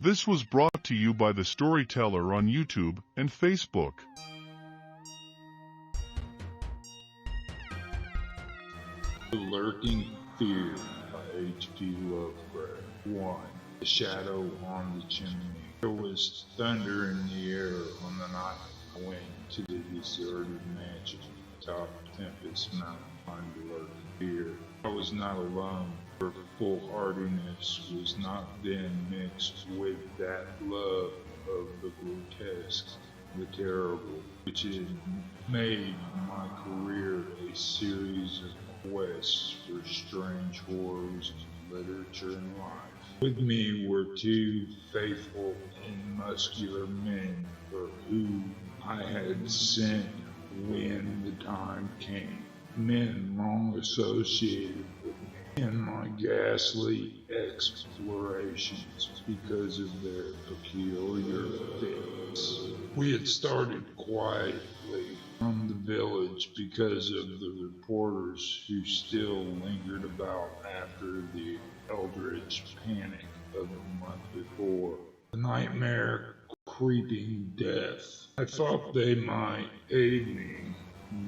This was brought to you by The Storyteller on YouTube and Facebook. The Lurking Fear by H.P. Lovecraft. 1. The Shadow on the Chimney. There was thunder in the air on the night I went to the deserted mansion atop Tempest Mountain under Lurking Fear. I was not alone, for foolhardiness was not then mixed with that love of the grotesque, the terrible, which had made my career a series of quests for strange horrors in literature and life. With me were two faithful and muscular men for whom I had sent when the time came. Men long associated with me in my ghastly explorations because of their peculiar fits. We had started quietly from the village because of the reporters who still lingered about after the eldritch panic of a month before. The nightmare creeping death. I thought they might aid me,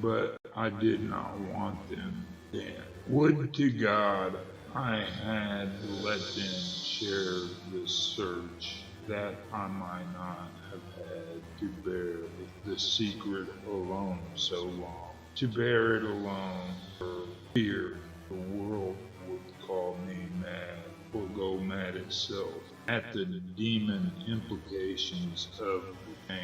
but I did not want them then. Would to God I had let them share this search, that I might not have had to bear the secret alone so long. To bear it alone for fear the world would call me mad, or go mad itself, at the demon implications of the pain.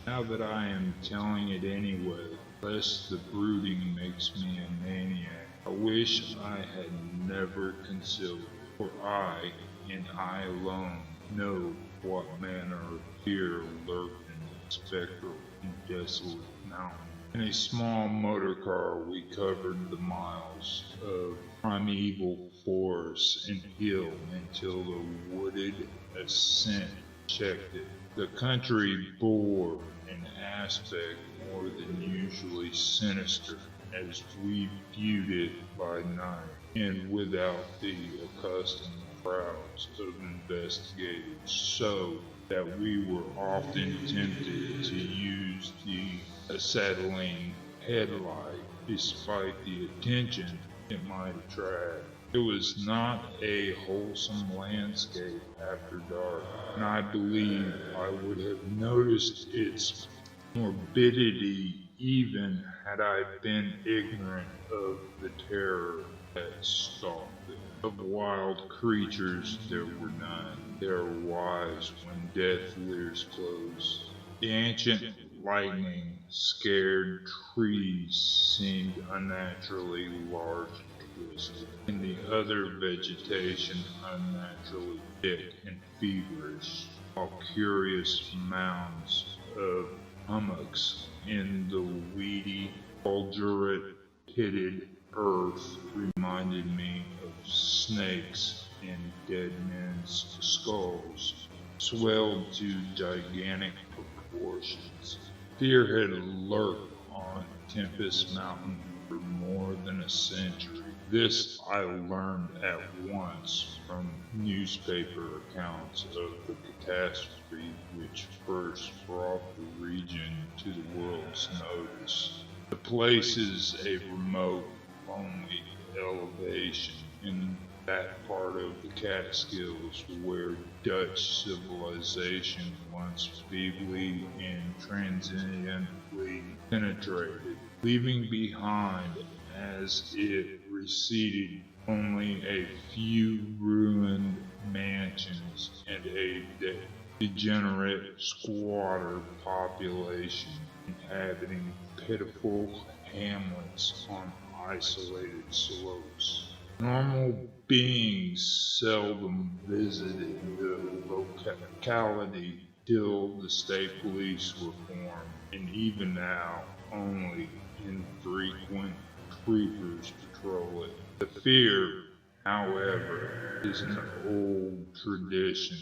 Now that I am telling it anyway, lest the brooding makes me a maniac, I wish I had never concealed it, for I, and I alone, know what manner of fear lurked in the spectral and desolate mountain. In a small motor car we covered the miles of primeval forest and hill until the wooded ascent checked it. The country bore an aspect more than usually sinister as we viewed it by night, and without the accustomed crowds of investigators, so that we were often tempted to use the acetylene headlight despite the attention it might attract. It was not a wholesome landscape after dark, and I believe I would have noticed its morbidity even had I been ignorant of the terror that stalked them. Of wild creatures there were none. They are wise when death leers close. The ancient lightning scared trees seemed unnaturally large and twisted, and the other vegetation unnaturally thick and feverish, while curious mounds of hummocks in the weedy, fulgurate-pitted earth reminded me of snakes and dead men's skulls, swelled to gigantic proportions. Fear had lurked on Tempest Mountain for more than a century. This I learned at once from newspaper accounts of the catastrophe which first brought the region to the world's notice. The place is a remote, lonely elevation in that part of the Catskills where Dutch civilization once feebly and transiently penetrated, leaving behind as it receded only a few ruined mansions and a degenerate squatter population inhabiting pitiful hamlets on isolated slopes. Normal beings seldom visited the locality till the state police were formed, and even now only infrequent troopers patrol it. The fear, however, is an old tradition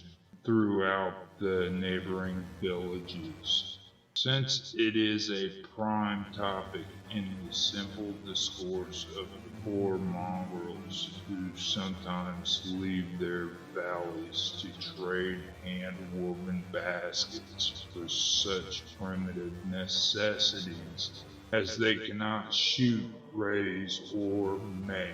throughout the neighboring villages. since it is a prime topic in the simple discourse of the poor mongrels who sometimes leave their valleys to trade hand-woven baskets for such primitive necessities as they cannot shoot, raise, or make.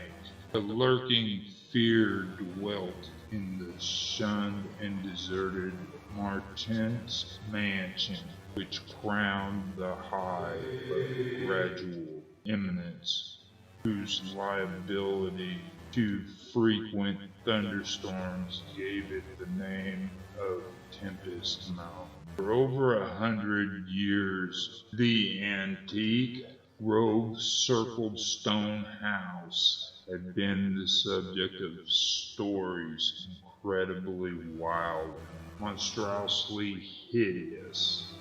The lurking fear dwelt in the shunned and deserted Martins mansion, which crowned the high but gradual eminence, whose liability to frequent thunderstorms gave it the name of Tempest Mountain. For over 100 years, the antique, grove-circled stone house had been the subject of stories incredibly wild, monstrously hideous.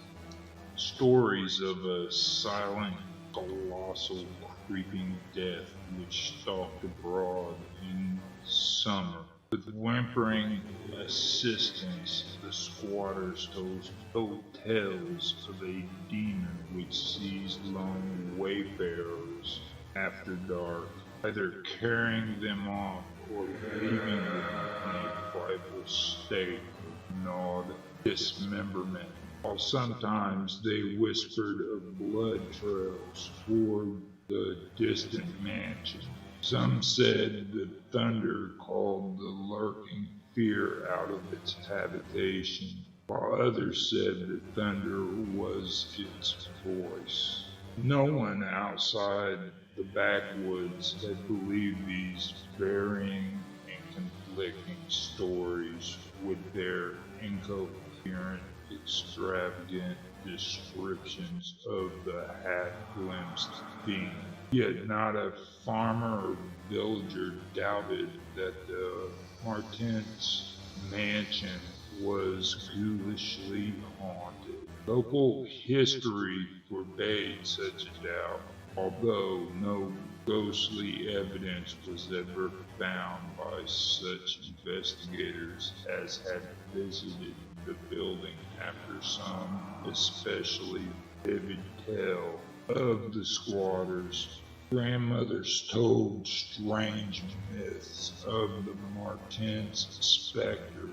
Stories of a silent, colossal, creeping death which stalked abroad in summer. With whimpering assistance, the squatters told tales of a demon which seized lone wayfarers after dark, either carrying them off or leaving them in a frightful state of gnawed dismemberment, while sometimes they whispered of blood trails toward the distant mansion. Some said that thunder called the lurking fear out of its habitation, while others said that thunder was its voice. No one outside the backwoods had believed these varying and conflicting stories with their incoherent, extravagant descriptions of the half-glimpsed being. Yet not a farmer or villager doubted that the Martins mansion was ghoulishly haunted. Local history forbade such a doubt, although no ghostly evidence was ever found by such investigators as had visited the building after some especially vivid tale of the squatters. Grandmothers told strange myths of the Martins specters,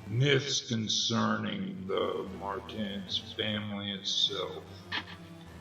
myths concerning the Martins family itself,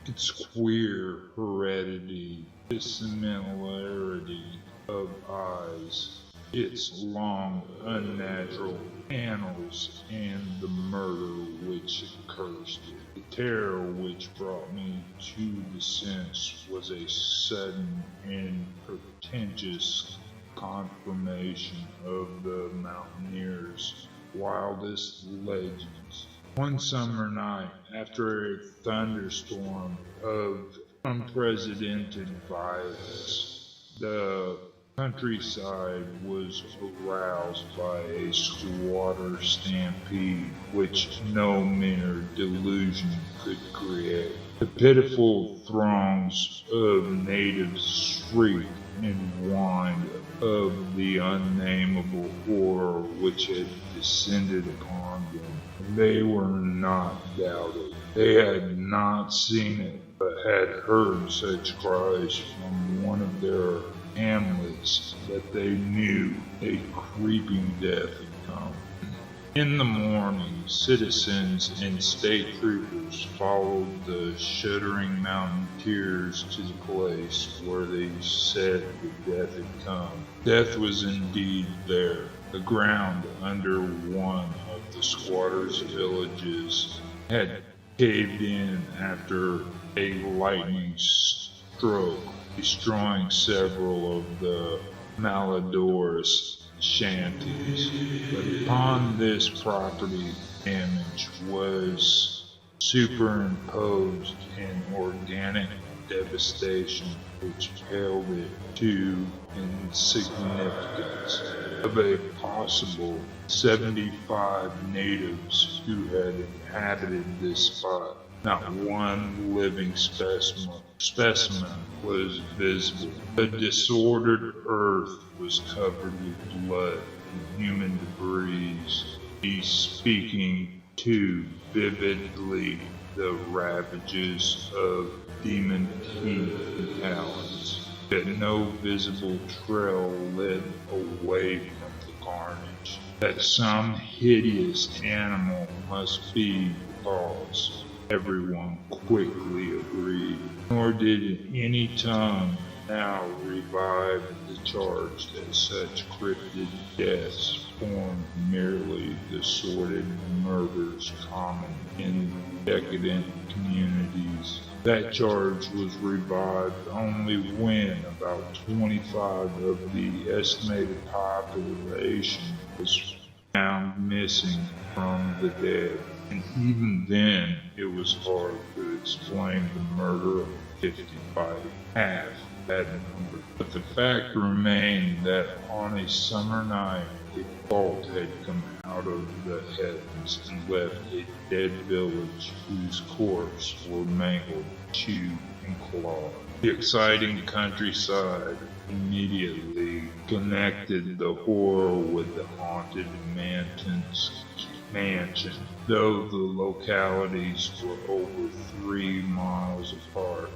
its queer heredity, dissimilarity of eyes, its long unnatural annals, and the murder which cursed it. The terror which brought me to the sense was a sudden and portentous confirmation of the mountaineers' wildest legends. One summer night, after a thunderstorm of unprecedented violence, the countryside was aroused by a squatter stampede which no mere delusion could create. The pitiful throngs of natives shrieked and whined of the unnameable horror which had descended upon them. They were not doubted. They had not seen it, but had heard such cries from one of their hamlets that they knew a creeping death had come. In the morning, citizens and state troopers followed the shuddering mountaineers to the place where they said the death had come. Death was indeed there. The ground under one of the squatters' villages had caved in after a lightning stroke, destroying several of the malodorous shanties. But upon this property damage was superimposed an organic devastation which paled it to insignificance. Of a possible 75 natives who had inhabited this spot, not one living specimen was visible. The disordered earth was covered with blood and human debris, speaking too vividly the ravages of demon teeth and talons, that no visible trail led away from the carnage, that some hideous animal must be the cause. Everyone quickly agreed, nor did any tongue now revive the charge that such cryptid deaths formed merely the sordid murders common in decadent communities. That charge was revived only when about 25 of the estimated population was found missing from the dead. And even then, it was hard to explain the murder of 50 by half that number. But the fact remained that on a summer night, a fault had come out of the heavens and left a dead village whose corpses were mangled, chewed, and clawed. The exciting countryside immediately connected the horror with the haunted mansion, though the localities were over 3 miles apart.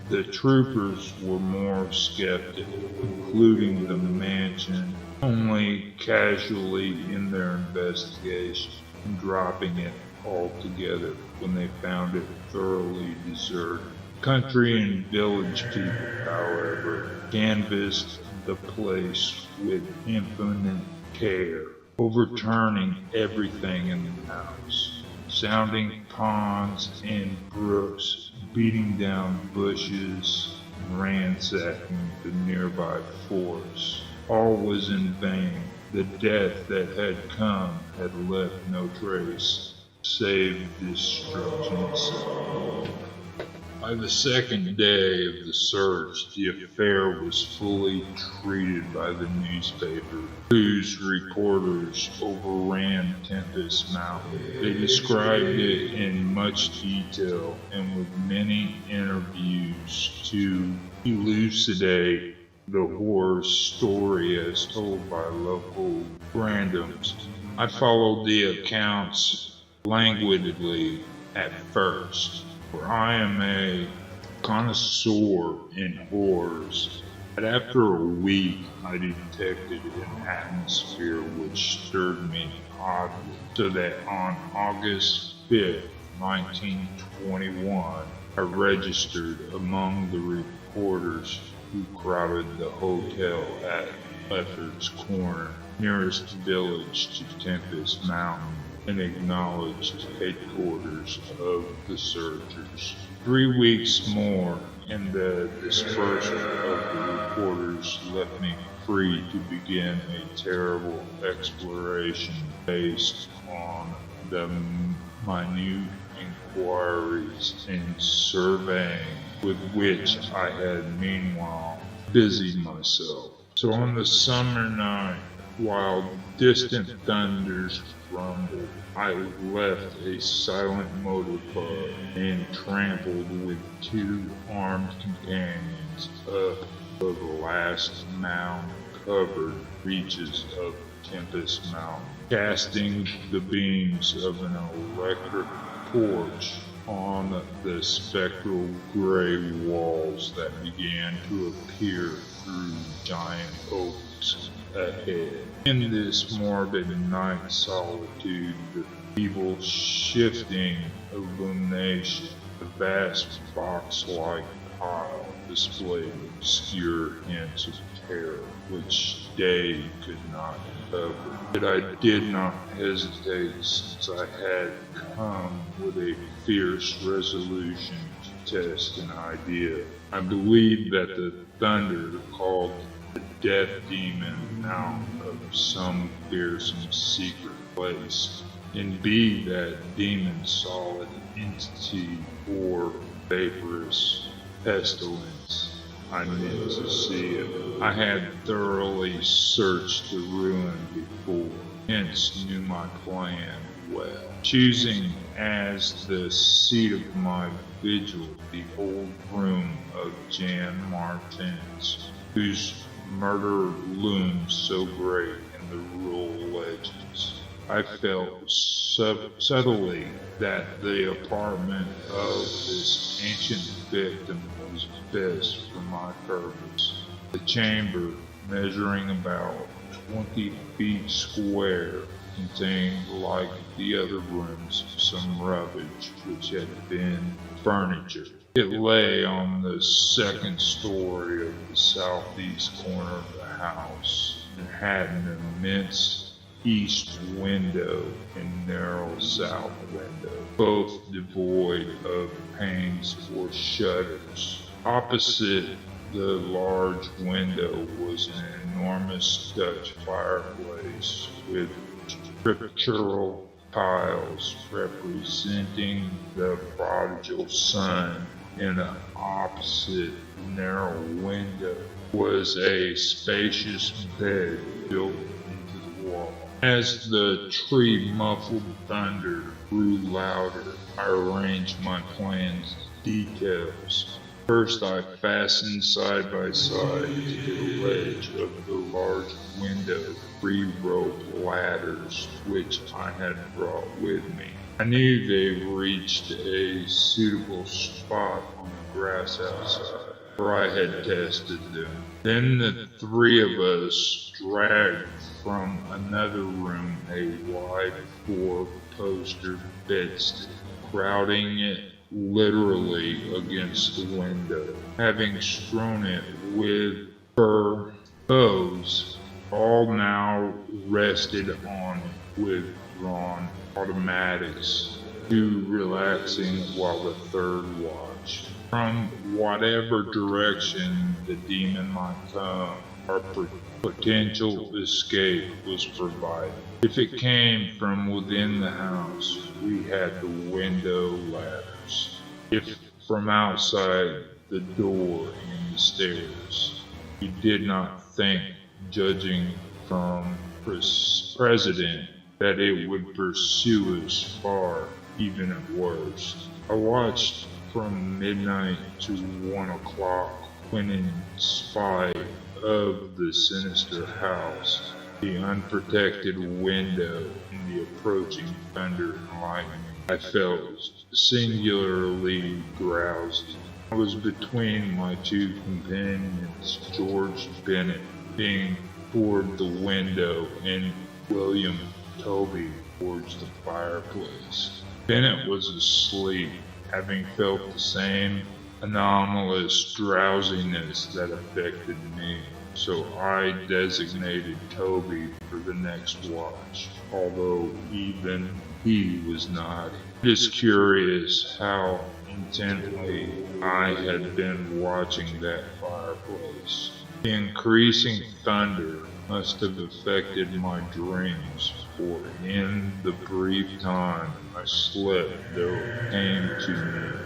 The troopers were more skeptical, including the mansion only casually in their investigation and dropping it altogether when they found it thoroughly deserted. Country and village people, however, canvassed the place with infinite care, overturning everything in the house, sounding ponds and brooks, beating down bushes, and ransacking the nearby forests. All was in vain. The death that had come had left no trace, save destruction itself. By the second day of the search, the affair was fully treated by the newspaper, whose reporters overran Tempest Mountain. They described it in much detail and with many interviews to elucidate the horror story as told by local randoms. I followed the accounts languidly at first, for I am a connoisseur in horrors, but after a week I detected an atmosphere which stirred me oddly, so that on August 5th, 1921, I registered among the reporters who crowded the hotel at Lefferts Corner, nearest village to Tempest Mountain, and acknowledged headquarters of the searchers. 3 weeks more, and the dispersal of the reporters left me free to begin a terrible exploration based on the minute inquiries and surveying with which I had meanwhile busied myself. So on the summer night, while distant thunders rumbled, I left a silent motor car and trampled with 2 armed companions up the last mound-covered reaches of Tempest Mountain, casting the beams of an electric torch on the spectral gray walls that began to appear through giant oaks ahead. In this morbid night solitude, the feeble shifting illumination, the vast box-like pile displayed obscure hints of terror which day could not cover. But I did not hesitate, since I had come with a fierce resolution to test an idea. I believed that the thunder called the death demon out of some fearsome secret place, and be that demon solid entity or vaporous pestilence, I meant to see it. I had thoroughly searched the ruin before, hence knew my plan well. Choosing as the seat of my vigil the old room of Jan Martins, whose murder looms so great in the rural legends, I felt subtly that the apartment of this ancient victim was best for my purpose. The chamber, measuring about 20 feet square, contained, like the other rooms, some rubbish which had been furniture. It lay on the second story of the southeast corner of the house and had an immense east window and narrow south window, both devoid of panes or shutters. Opposite the large window was an enormous Dutch fireplace with scriptural tiles representing the prodigal son. In an opposite narrow window was a spacious bed built into the wall. As the tree muffled thunder grew louder, I arranged my plans in details. First, I fastened side by side to the ledge of the large window 3 rope ladders which I had brought with me. I knew they reached a suitable spot on the grass outside, for I had tested them. Then the 3 of us dragged from another room a wide 4-poster bedstead, crowding it literally against the window. Having strewn it with fir boughs, all now rested on it with drawn automatics, 2 relaxing while the 3rd watched. From whatever direction the demon might come, our potential escape was provided. If it came from within the house, we had the window ladders. If from outside, the door and the stairs. We did not think, judging from precedent, that it would pursue us far, even at worst. I watched from midnight to 1 o'clock, when in spite of the sinister house, the unprotected window, and the approaching thunder and lightning, I felt singularly drowsy. I was between my 2 companions, George Bennett being toward the window and William Toby towards the fireplace. Bennett was asleep, having felt the same anomalous drowsiness that affected me, so I designated Toby for the next watch, although even he was not. It is curious how intently I had been watching that fireplace. The increasing thunder must have affected my dreams, for in the brief time I slept there came to me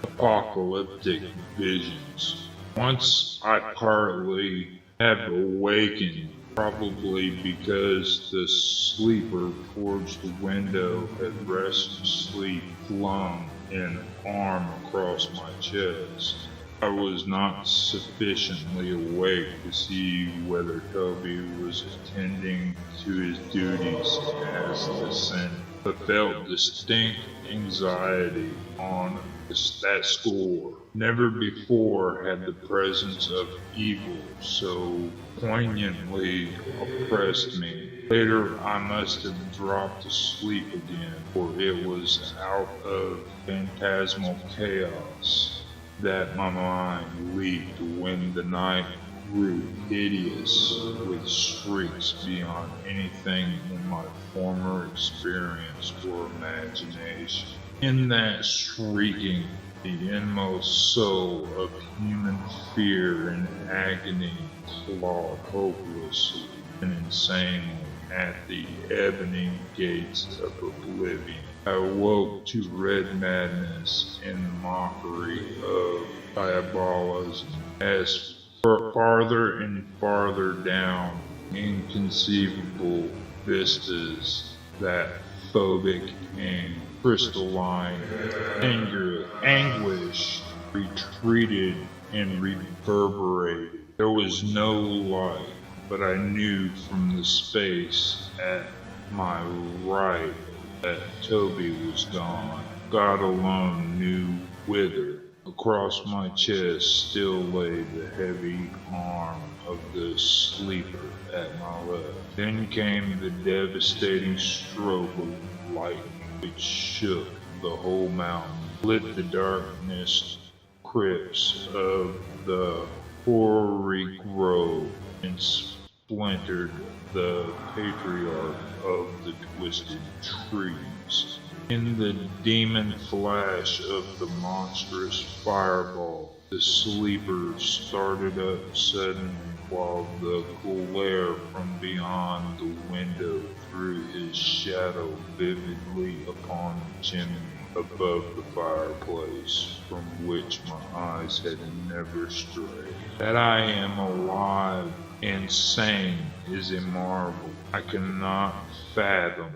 apocalyptic visions. Once I partly have awakened, probably because the sleeper towards the window had restlessly flung an arm across my chest. I was not sufficiently awake to see whether Toby was attending to his duties as the Senate, but felt distinct anxiety on that score. Never before had the presence of evil so poignantly oppressed me. Later I must have dropped asleep again, for it was out of phantasmal chaos that my mind leaped when the night grew hideous with shrieks beyond anything in my former experience or imagination. In that shrieking, the inmost soul of human fear and agony clawed hopelessly and insanely at the ebony gates of oblivion. I awoke to red madness and mockery of diabolism as farther and farther down inconceivable vistas that phobic and crystalline anguish retreated and reverberated. There was no light, but I knew from the space at my right that Toby was gone. God alone knew whither. Across my chest still lay the heavy arm of the sleeper at my left. Then came the devastating stroke of lightning which shook the whole mountain, lit the darkness crypts of the hoary grove, and splintered the patriarch of the twisted trees. In the demon flash of the monstrous fireball, the sleeper started up suddenly while the glare from beyond the window threw his shadow vividly upon the chimney above the fireplace, from which my eyes had never strayed. That I am alive and sane is a marvel I cannot fathom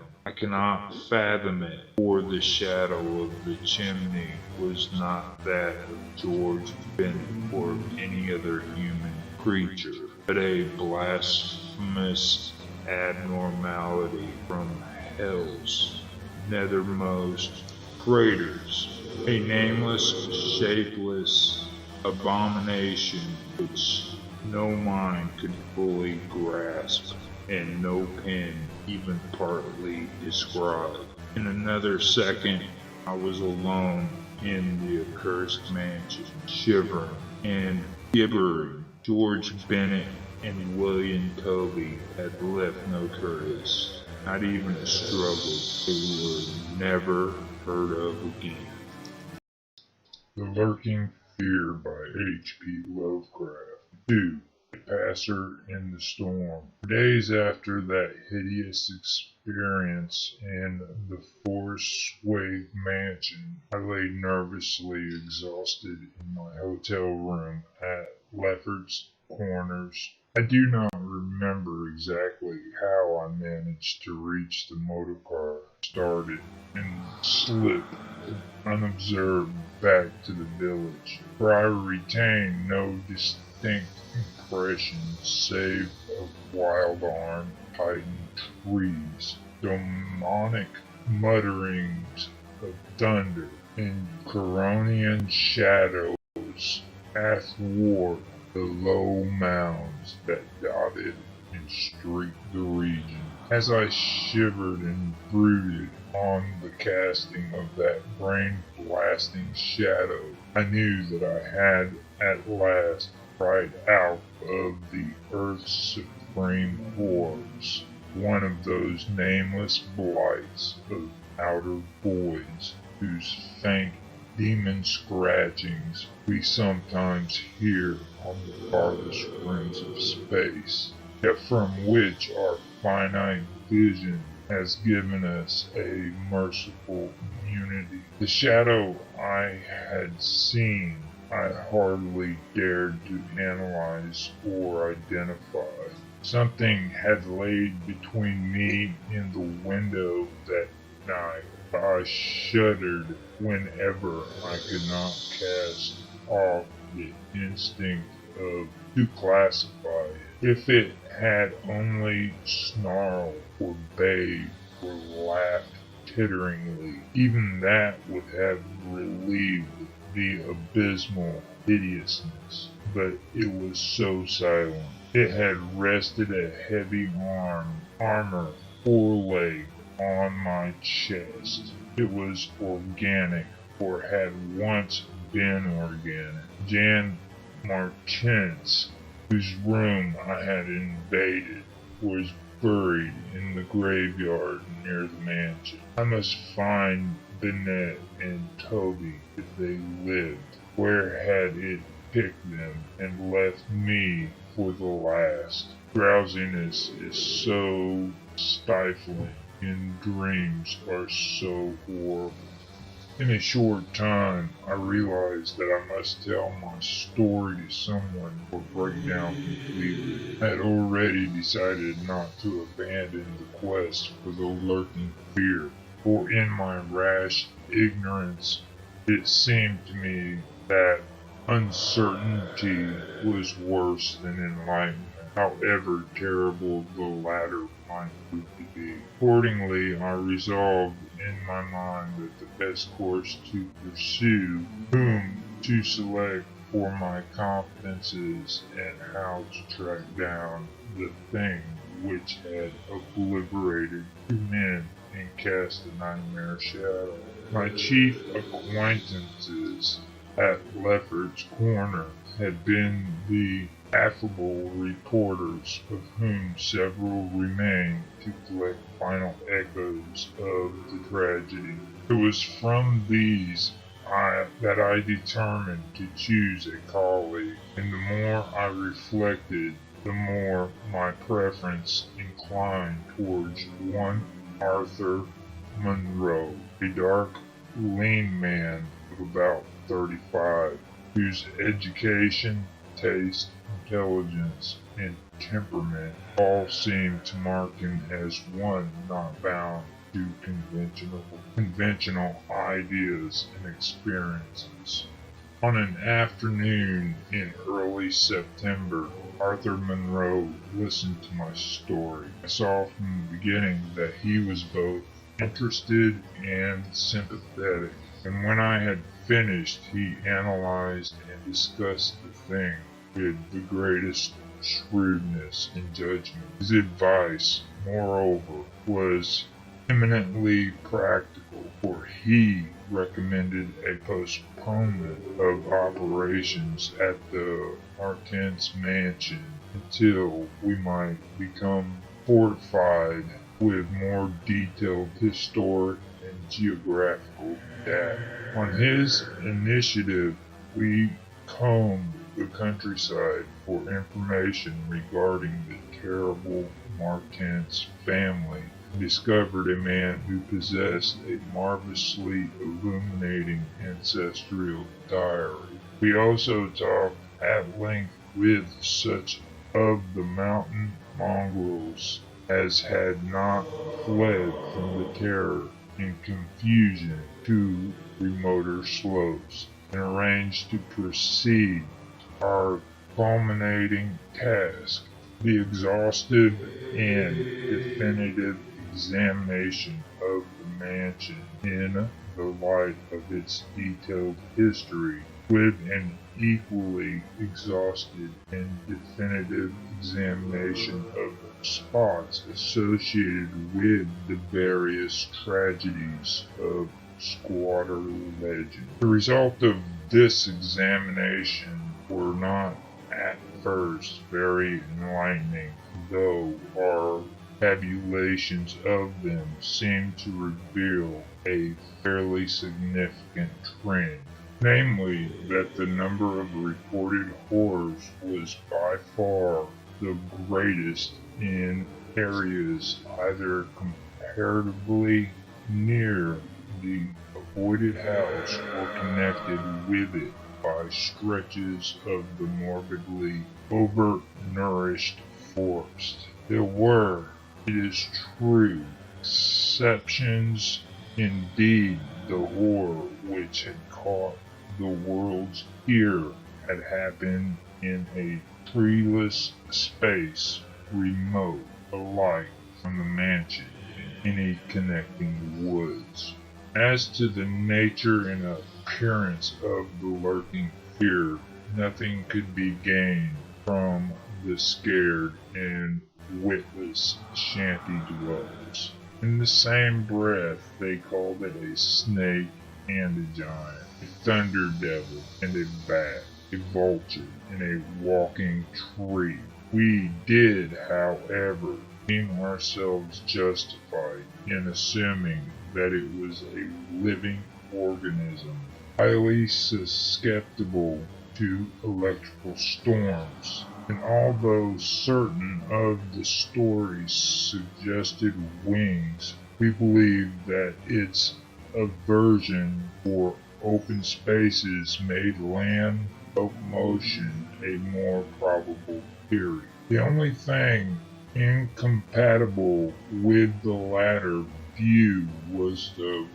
it, for the shadow of the chimney was not that of George Bennett or of any other human creature, but a blasphemous abnormality from hell's nethermost craters, a nameless, shapeless abomination which no mind could fully grasp, and no pen even partly describe. In another second, I was alone in the accursed mansion, shivering and gibbering. George Bennett and William Toby had left no trace, not even a struggle they were never heard of again. The Lurking Fear by H.P. Lovecraft. 2. A Passer in the Storm. Days after that hideous experience in the four-swathed mansion, I lay nervously exhausted in my hotel room at Lefferts Corners. I do not remember exactly how I managed to reach the motor car, started, and slip unobserved back to the village, for I retain no distinct impression save of wild-armed heightened trees, demonic mutterings of thunder, and Coronian shadows athwart the low mounds that dotted and streaked the region. As I shivered and brooded on the casting of that brain-blasting shadow, I knew that I had at last pried out of the earth's supreme horrors one of those nameless blights of outer voids whose faint demon scratchings we sometimes hear on the farthest rims of space, yet from which our finite vision has given us a merciful immunity. The shadow I had seen I hardly dared to analyze or identify. Something had laid between me and the window that night. I shuddered whenever I could not cast off the instinct to classify it. If it had only snarled or bayed or laughed titteringly, even that would have relieved the abysmal hideousness. But it was so silent. It had rested a heavy armor foreleg on my chest. It was organic, or had once been organic. Jan Martens, whose room I had invaded, was buried in the graveyard near the mansion. I must find Bennett and Toby if they lived. Where had it picked them and left me for the last? Drowsiness is so stifling, and dreams are so horrible. In a short time, I realized that I must tell my story to someone or break down completely. I had already decided not to abandon the quest for the lurking fear, for in my rash ignorance, it seemed to me that uncertainty was worse than enlightenment. however terrible the latter might prove to be. Accordingly, I resolved in my mind that the best course to pursue, whom to select for my confidences, and how to track down the thing which had obliterated two men and cast a nightmare shadow. My chief acquaintances at Lefferts Corner had been the affable reporters, of whom several remained to collect final echoes of the tragedy. It was from these that I determined to choose a colleague, and the more I reflected, the more my preference inclined towards one Arthur Monroe, a dark, lean man of about 35, whose education, taste, intelligence, and temperament all seemed to mark him as one not bound to conventional ideas and experiences. On an afternoon in early September, Arthur Monroe listened to my story. I saw from the beginning that he was both interested and sympathetic, and when I had finished, he analyzed and discussed the thing with the greatest shrewdness and judgment. His advice, moreover, was eminently practical, for he recommended a postponement of operations at the Martins mansion until we might become fortified with more detailed historic and geographical data. On his initiative, we combed the countryside for information regarding the terrible Martins family, and discovered a man who possessed a marvelously illuminating ancestral diary. We also talked at length with such of the mountain mongrels as had not fled from the terror and confusion to remoter slopes, and arranged to proceed to our culminating task, the exhaustive and definitive examination of the mansion in the light of its detailed history, with an equally exhaustive and definitive examination of spots associated with the various tragedies of squatter legend. The result of this examination were not at first very enlightening, though our tabulations of them seem to reveal a fairly significant trend, namely that the number of reported horrors was by far the greatest in areas either comparatively near the avoided house or connected with it by stretches of the morbidly overnourished forest. There were, it is true, exceptions. Indeed, the horror which had caught the world's ear had happened in a treeless space remote alike from the mansion and any connecting woods. As to the nature and appearance of the lurking fear, nothing could be gained from the scared and witless shanty dwellers. In the same breath, they called it a snake and a giant, a thunder devil and a bat, a vulture and a walking tree. We did, however, deem ourselves justified in assuming that it was a living organism, highly susceptible to electrical storms, and although certain of the stories suggested wings, we believe that its aversion for open spaces made land locomotion a more probable theory. The only thing incompatible with the latter view was the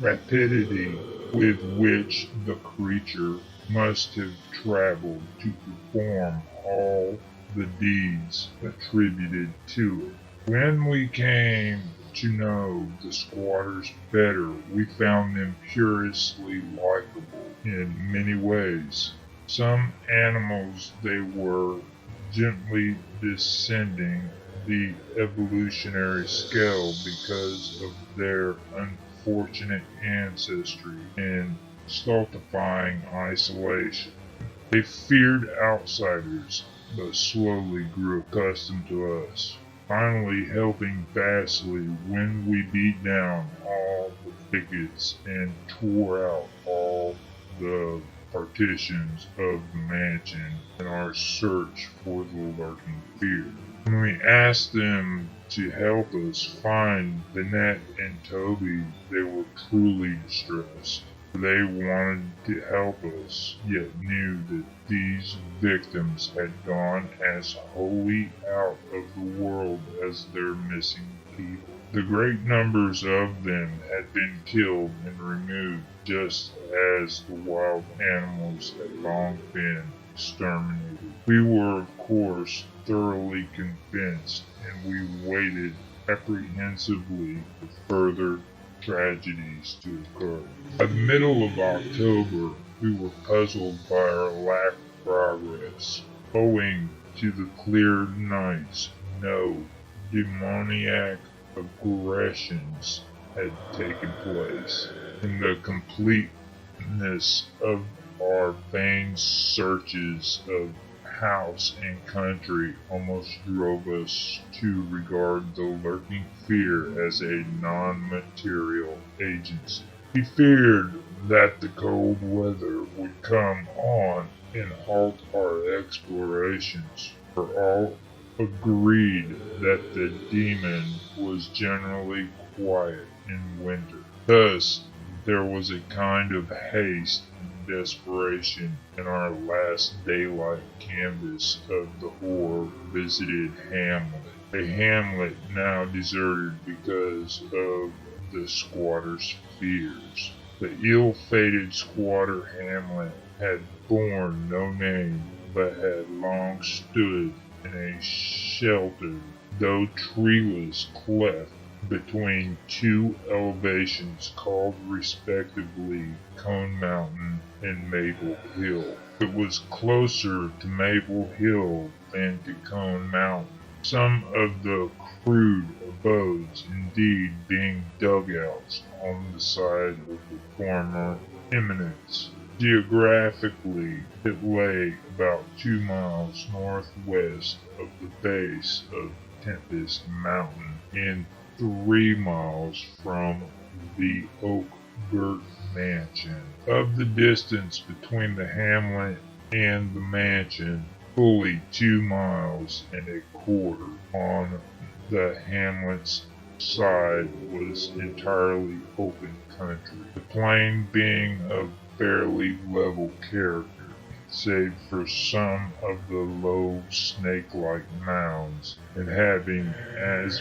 rapidity with which the creature must have traveled to perform all the deeds attributed to it. When we came to know the squatters better, we found them curiously likable in many ways. Some animals they were gently descending the evolutionary scale because of their unfortunate ancestry and stultifying isolation. They feared outsiders, but slowly grew accustomed to us, finally helping vastly when we beat down all the thickets and tore out all the partitions of the mansion in our search for the lurking fear. When we asked them to help us find Bennett and Toby, they were truly distressed. They wanted to help us, yet knew that these victims had gone as wholly out of the world as their missing people. The great numbers of them had been killed and removed, just as the wild animals had long been exterminated. We were, of course, thoroughly convinced, and we waited apprehensively for further tragedies to occur. By the middle of October, we were puzzled by our lack of progress. Owing to the clear nights, no demoniac aggressions had taken place, and the completeness of our vain searches of house and country almost drove us to regard the lurking fear as a non-material agency. We feared that the cold weather would come on and halt our explorations, for all agreed that the demon was generally quiet in winter. Thus, there was a kind of haste and desperation in our last daylight canvass of the horror-visited hamlet, a hamlet now deserted because of the squatter's fears. The ill-fated squatter hamlet had borne no name, but had long stood in a sheltered, though treeless cleft between two elevations called respectively Cone Mountain and Maple Hill. It was closer to Maple Hill than to Cone Mountain, some of the crude abodes indeed being dugouts on the side of the former eminence. Geographically, it lay about 2 miles northwest of the base of Tempest Mountain and 3 miles from the oak-girt mansion. Of the distance between the hamlet and the mansion, fully 2 miles and a quarter on the hamlet's side was entirely open country, the plain being of fairly level character, save for some of the low snake-like mounds, and having as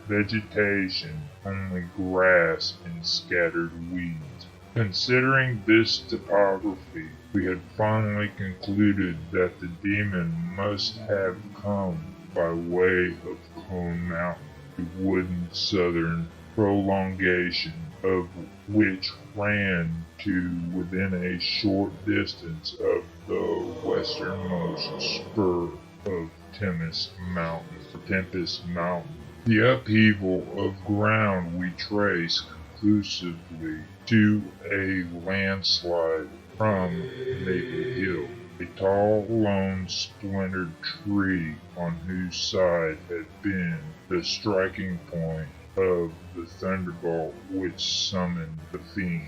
vegetation only grass and scattered weeds. Considering this topography, we had finally concluded that the demon must have come by way of Cone Mountain, a wooden southern prolongation of which ran to within a short distance of the westernmost spur of Tempest Mountain. The upheaval of ground we traced conclusively to a landslide from Maple Hill, a tall, lone, splintered tree on whose side had been the striking point of the thunderbolt which summoned the fiend.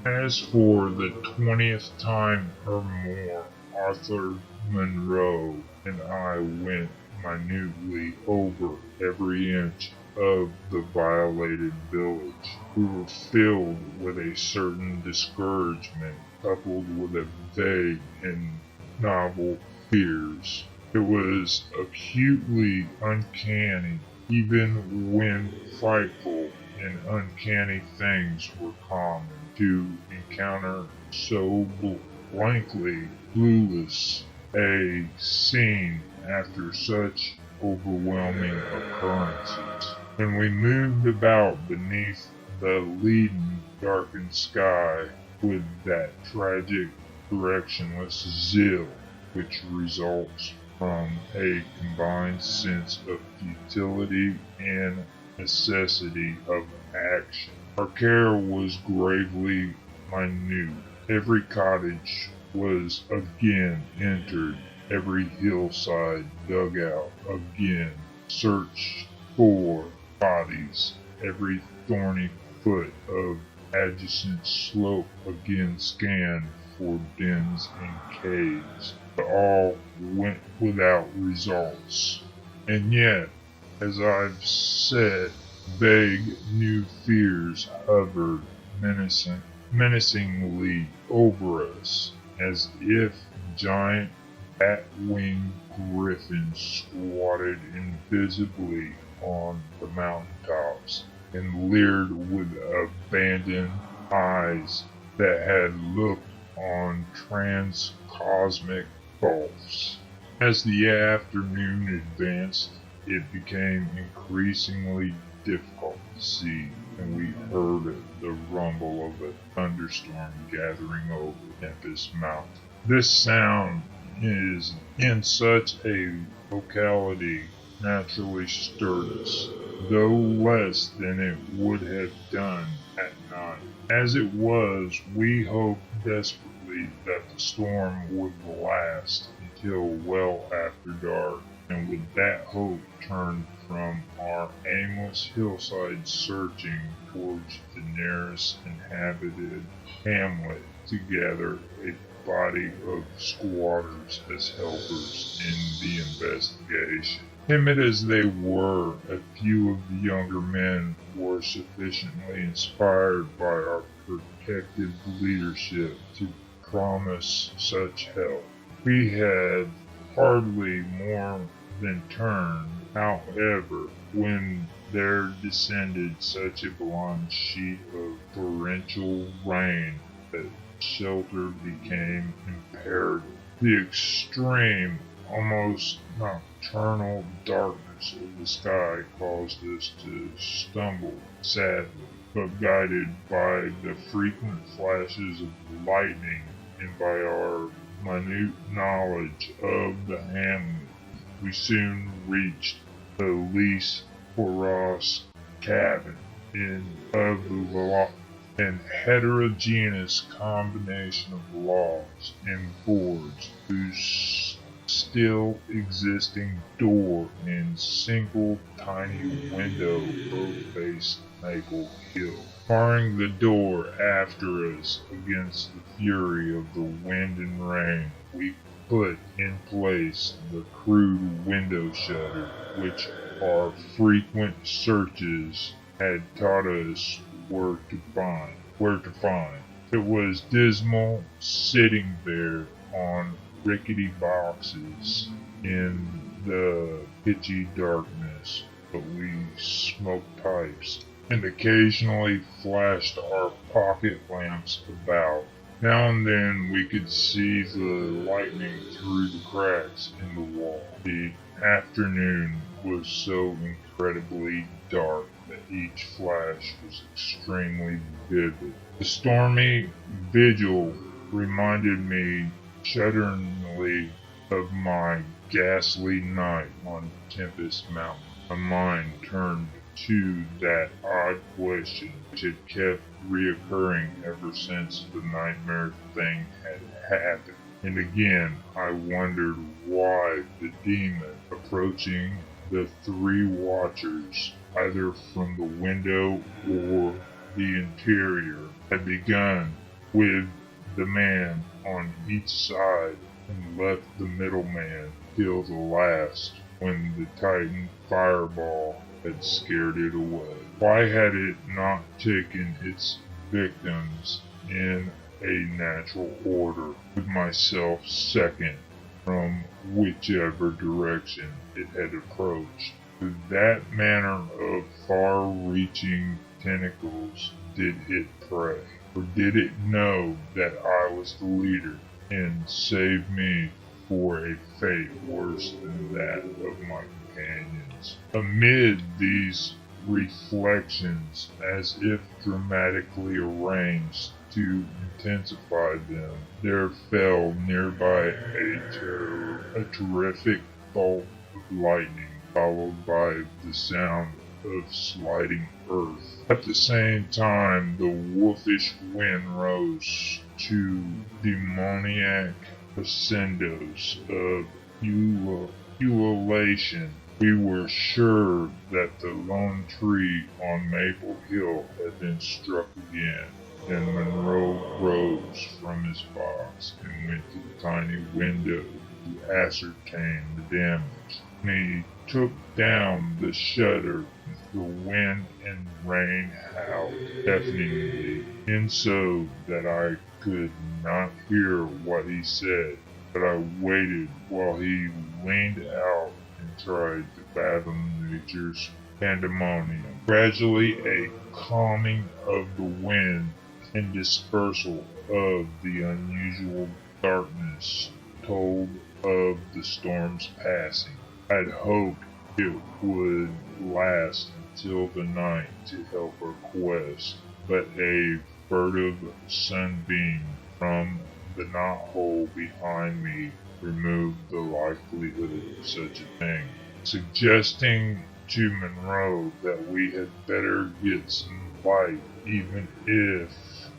As for the 20th time or more, Arthur Monroe and I went minutely over every inch of the violated village. We were filled with a certain discouragement, coupled with a vague and novel fears. It was acutely uncanny, even when frightful and uncanny things were common, to encounter so blankly clueless a scene after such overwhelming occurrences. When we moved about beneath the leaden, darkened sky with that tragic, directionless zeal which results from a combined sense of futility and necessity of action. Our care was gravely minute. Every cottage was again entered, every hillside dug out, again searched for bodies, every thorny foot of adjacent slope again scanned for dens and caves, but all went without results. And yet, as I've said, vague new fears hovered menacingly over us, as if giant bat-winged griffins squatted invisibly on the mountaintops and leered with abandoned eyes that had looked on transcosmic gulfs. As the afternoon advanced, it became increasingly difficult to see, and we heard the rumble of a thunderstorm gathering over Tempest Mountain. This sound is in such a locality naturally stirred us, though less than it would have done at night. As it was, we hoped desperately that the storm would last until well after dark, and with that hope turned from our aimless hillside searching towards the nearest inhabited hamlet to gather a body of squatters as helpers in the investigation. Timid as they were, a few of the younger men were sufficiently inspired by our protective leadership to promise such help. We had hardly more than turned, however, when there descended such a blind sheet of torrential rain that shelter became imperative. The extreme, almost nocturnal darkness of the sky caused us to stumble sadly, but guided by the frequent flashes of lightning and by our minute knowledge of the hamlet, we soon reached the least porous cabin of the an heterogeneous combination of logs and boards whose still existing door and single tiny window both faced Maple Hill. Barring the door after us against the fury of the wind and rain, we put in place the crude window shutter which our frequent searches had taught us where to find. It was dismal sitting there on rickety boxes in the pitchy darkness, but we smoked pipes and occasionally flashed our pocket lamps about. Now and then we could see the lightning through the cracks in the wall. The afternoon was so incredibly dark that each flash was extremely vivid. The stormy vigil reminded me shudderingly of my ghastly night on Tempest Mountain. My mind turned to that odd question which had kept reoccurring ever since the nightmare thing had happened. And again, I wondered why the demon approaching the three watchers, either from the window or the interior, had begun with the man on each side and left the middleman till the last, when the Titan fireball had scared it away. Why had it not taken its victims in a natural order, with myself second, from whichever direction it had approached? With that manner of far-reaching tentacles did it prey. Or did it know that I was the leader and save me for a fate worse than that of my companions? Amid these reflections, as if dramatically arranged to intensify them, there fell nearby a terrific bolt of lightning, followed by the sound of sliding earth. At the same time, the wolfish wind rose to demoniac crescendos of ululation. We were sure that the lone tree on Maple Hill had been struck again. Then Monroe rose from his box and went to the tiny window to ascertain the damage. He took down the shutter. The wind and rain howled deafeningly, and so that I could not hear what he said, but I waited while he leaned out and tried to fathom nature's pandemonium. Gradually a calming of the wind and dispersal of the unusual darkness told of the storm's passing. I had hoped it would last until the night to help our quest, but a furtive sunbeam from the knothole behind me removed the likelihood of such a thing, suggesting to Monroe that we had better get some light even if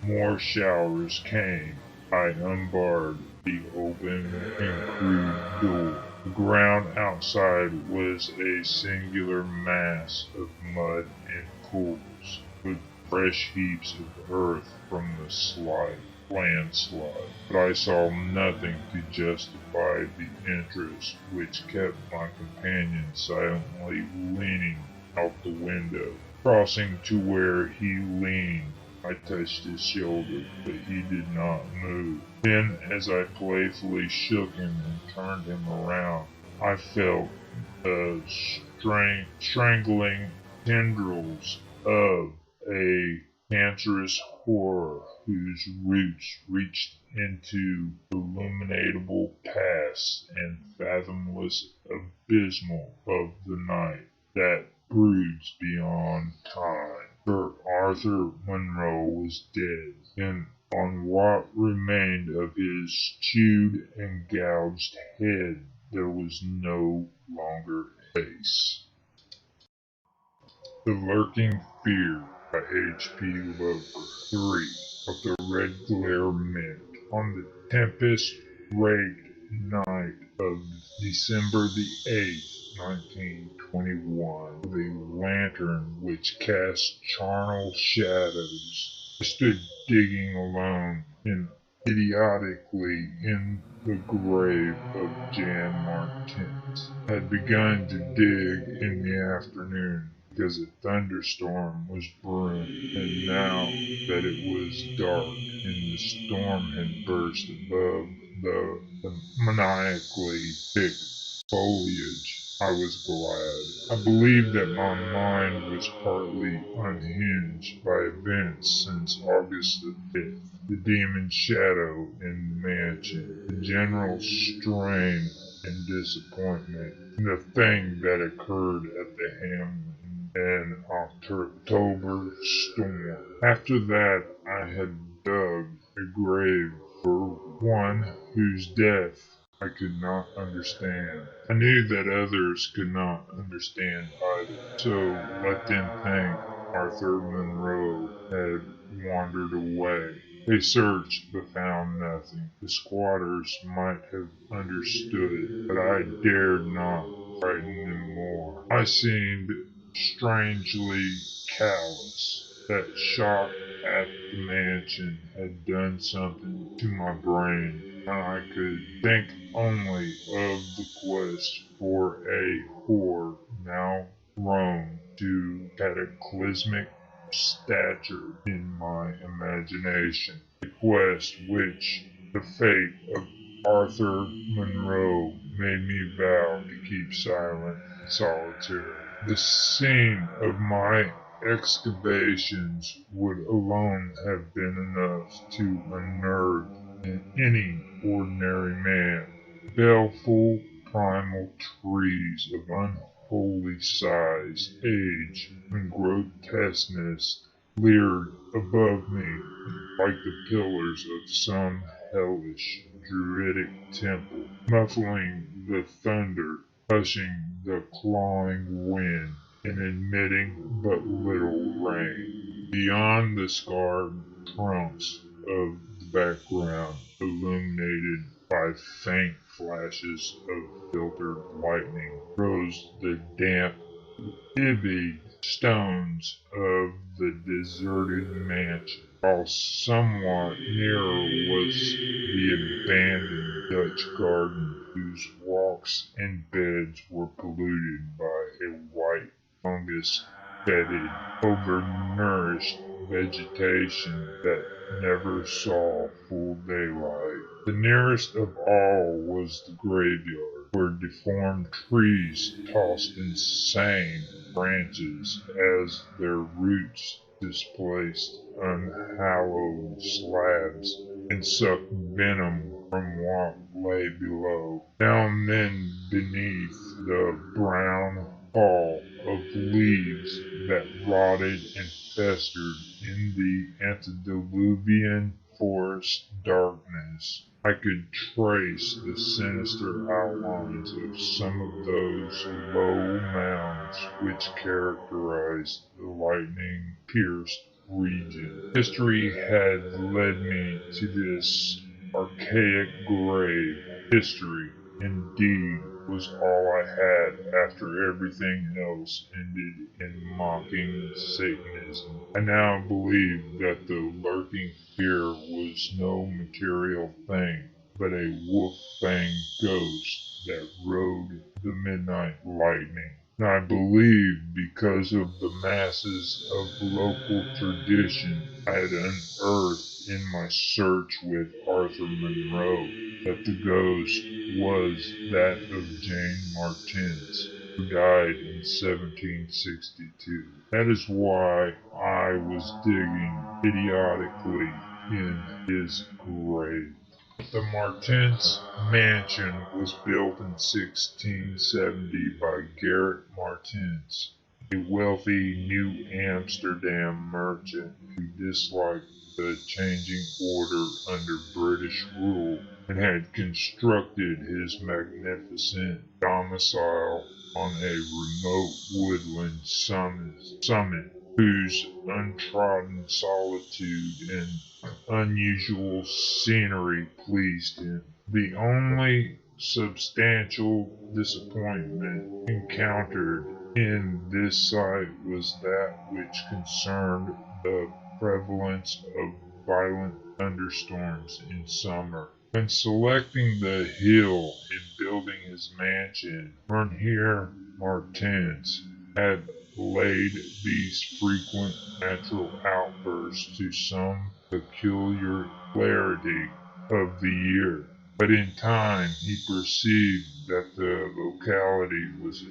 more showers came. I unbarred the open and crude door. The ground outside was a singular mass of mud and pools, with fresh heaps of earth from the landslide. But I saw nothing to justify the interest which kept my companion silently leaning out the window. Crossing to where he leaned, I touched his shoulder, but he did not move. Then, as I playfully shook him and turned him around, I felt the strangling tendrils of a cancerous horror whose roots reached into the illuminable past and fathomless abysmal of the night that broods beyond time. Sir Arthur Monroe was dead, and on what remained of his chewed and gouged head there was no longer face. The Lurking Fear by H.P. Lovecraft. 3. Of the Red Glare Mint. On the tempest-raked night of December the 8th, 1921, with a lantern which cast charnel shadows, I stood digging alone and idiotically in the grave of Jan Martins. I had begun to dig in the afternoon because a thunderstorm was brewing, and now that it was dark and the storm had burst above the maniacally thick foliage, I was glad. I believed that my mind was partly unhinged by events since August the 5th. The demon shadow in the mansion, the general strain and disappointment, and the thing that occurred at the Hamlin, an October storm. After that, I had dug a grave for one whose death I could not understand. I knew that others could not understand either, so let them think Arthur Monroe had wandered away. They searched but found nothing. The squatters might have understood, but I dared not frighten them more. I seemed strangely callous. That shock at the mansion had done something to my brain, and I could think only of the quest for a hoard now grown to cataclysmic stature in my imagination. A quest which the fate of Arthur Monroe made me vow to keep silent and solitary. The scene of my excavations would alone have been enough to unnerve any ordinary man. Baleful primal trees of unholy size, age, and grotesqueness leered above me like the pillars of some hellish druidic temple, muffling the thunder, hushing the clawing wind, and admitting but little rain. Beyond the scarred trunks of the background, illuminated by faint flashes of filtered lightning, rose the damp, vivid stones of the deserted mansion, while somewhat nearer was the abandoned Dutch garden, whose walks and beds were polluted by a white fungus-fetid, overnourished vegetation that never saw full daylight. The nearest of all was the graveyard, where deformed trees tossed insane branches as their roots displaced unhallowed slabs and sucked venom from what lay below. Down then beneath the brown pall of leaves that rotted and festered in the antediluvian forest darkness, I could trace the sinister outlines of some of those low mounds which characterized the lightning-pierced region. History had led me to this archaic grave. History, indeed, was all I had after everything else ended in mocking Satanism. I now believe that the lurking fear was no material thing, but a wolf-fanged ghost that rode the midnight lightning. And I believe, because of the masses of local tradition I had unearthed in my search with Arthur Monroe, that the ghost was that of Jane Martins, who died in 1762. That is why I was digging idiotically in his grave. The Martins mansion was built in 1670 by Gerrit Martins, a wealthy New Amsterdam merchant who disliked the changing order under British rule and had constructed his magnificent domicile on a remote woodland summit whose untrodden solitude and unusual scenery pleased him. The only substantial disappointment encountered in this site was that which concerned the prevalence of violent thunderstorms in summer. When selecting the hill and building his mansion, Mynheer Martens had laid these frequent natural outbursts to some peculiarity of the year. But in time he perceived that the locality was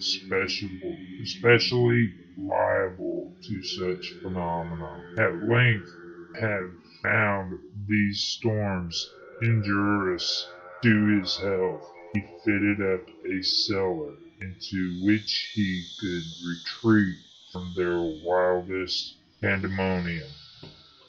especially liable to such phenomena. At length, having found these storms injurious to his health, he fitted up a cellar into which he could retreat from their wildest pandemonium.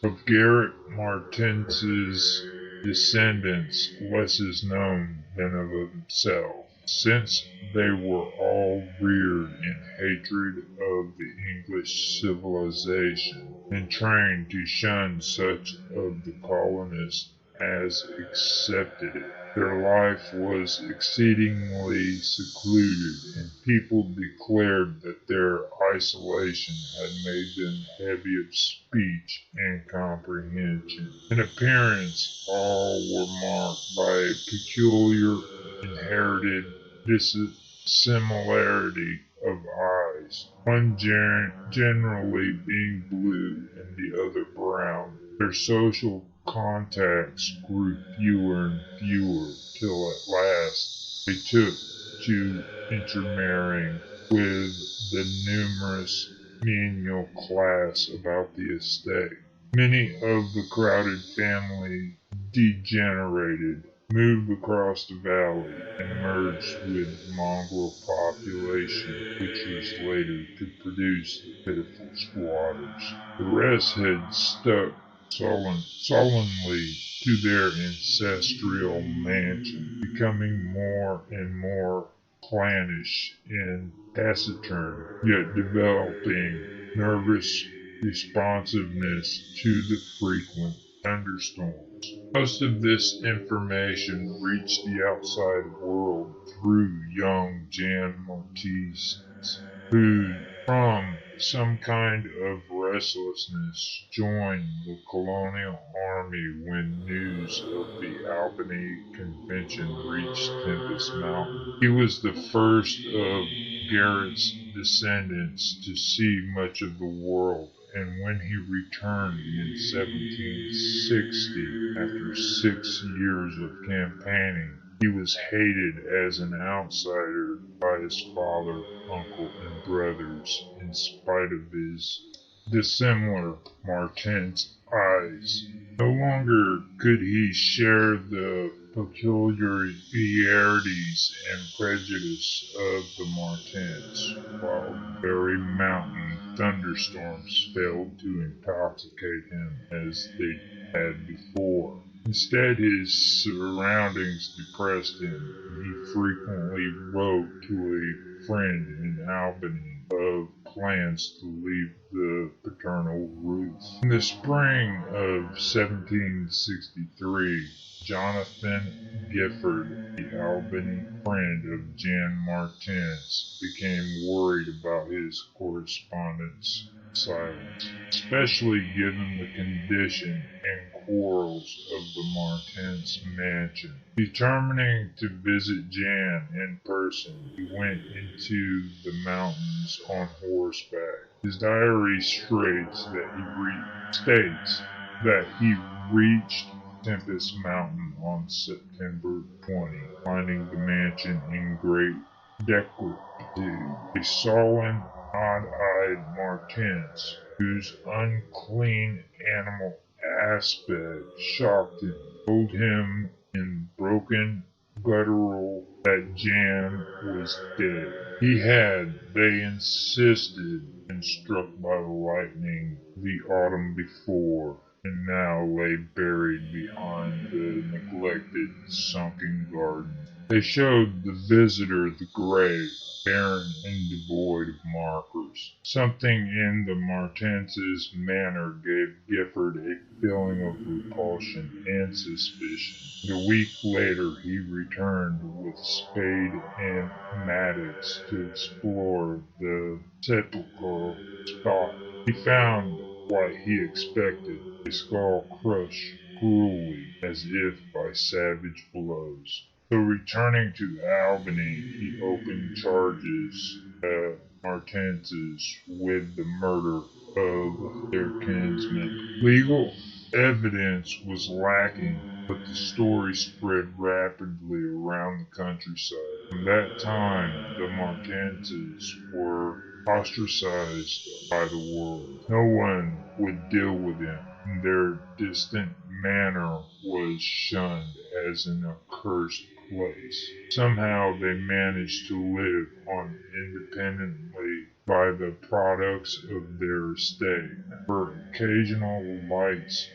Of Gerrit Martens's descendants less is known than of himself, since they were all reared in hatred of the English civilization, and trained to shun such of the colonists as accepted it. Their life was exceedingly secluded, and people declared that their isolation had made them heavy of speech and comprehension. In appearance, all were marked by a peculiar inherited dissimilarity of eyes, one generally being blue and the other brown. Their social contacts grew fewer and fewer, till at last they took to intermarrying with the numerous menial class about the estate. Many of the crowded family degenerated, moved across the valley, and merged with the mongrel population, which was later to produce the pitiful squatters. The rest had stuck sullenly to their ancestral mansion, becoming more and more clannish and taciturn, yet developing nervous responsiveness to the frequent thunderstorms. Most of this information reached the outside world through young Jan Martins, who, from some kind of restlessness, joined the colonial army when news of the Albany Convention reached Tempest Mountain. He was the first of Garrett's descendants to see much of the world, and when he returned in 1760, after 6 years of campaigning, he was hated as an outsider by his father, uncle, and brothers, in spite of his dissimilar Martin's eyes. No longer could he share the peculiarities and prejudice of the Martins, while the very mountain thunderstorms failed to intoxicate him as they had before. Instead, his surroundings depressed him, and he frequently wrote to a friend in Albany of plans to leave the paternal roof. In the spring of 1763, Jonathan Gifford, the Albany friend of Jan Martins, became worried about his correspondent's silence, especially given the condition and quarrels of the Martins mansion. Determining to visit Jan in person, he went into the mountains on horseback. His diary states that he reached Tempest Mountain on September 20, finding the mansion in great decrepitude. A sullen, odd-eyed Martins, whose unclean animal aspect shocked him, told him in broken guttural that Jan was dead. He had, they insisted, been struck by the lightning the autumn before, and now lay buried behind the neglected sunken garden. They showed the visitor the grave, barren and devoid of markers. Something in the Martins' manner gave Gifford a feeling of repulsion and suspicion. A week later he returned with spade and mattocks to explore the sepulchral spot. He found what he expected, a skull crushed cruelly as if by savage blows. So returning to Albany, he opened charges at Martins with the murder of their kinsman. Legal evidence was lacking, but the story spread rapidly around the countryside. From that time, the Martins were ostracized by the world. No one would deal with them. Their distant manor was shunned as an accursed place. Somehow they managed to live on independently by the products of their estate, for occasional lights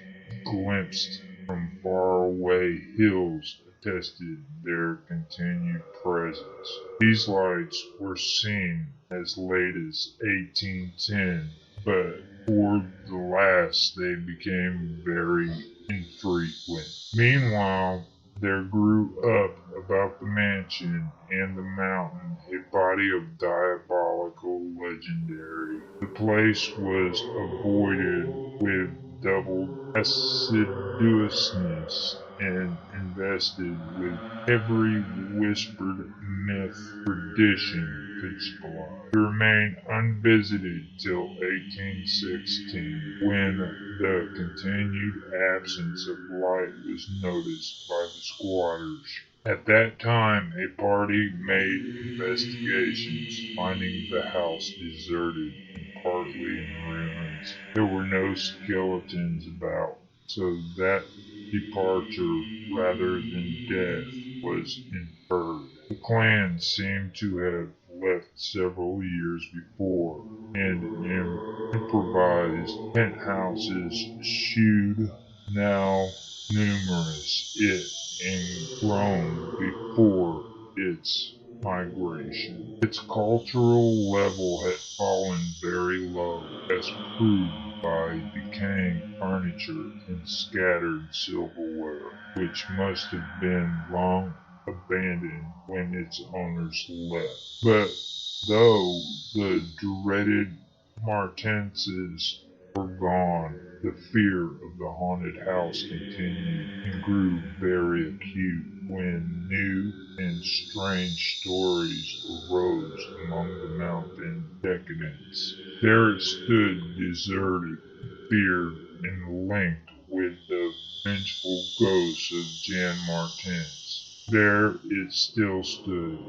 glimpsed from faraway hills attested their continued presence. These lights were seen as late as 1810, but toward the last they became very infrequent. Meanwhile, there grew up about the mansion and the mountain a body of diabolical legendary. The place was avoided with double assiduousness and invested with every whispered myth tradition could supply. It remained unvisited till 1816, when the continued absence of light was noticed by the squatters. At that time, a party made investigations, finding the house deserted and partly in ruins. There were no skeletons about, so that departure rather than death was inferred. The clan seemed to have left several years before, and improvised penthouses shewed now numerous it and grown before its migration. Its cultural level had fallen very low, as proved by decaying furniture and scattered silverware, which must have been long abandoned when its owners left. But though the dreaded Martenses were gone, the fear of the haunted house continued and grew very acute when new and strange stories arose among the mountain decadents. There it stood deserted, feared, and linked with the vengeful ghosts of Jan Martens. There it still stood,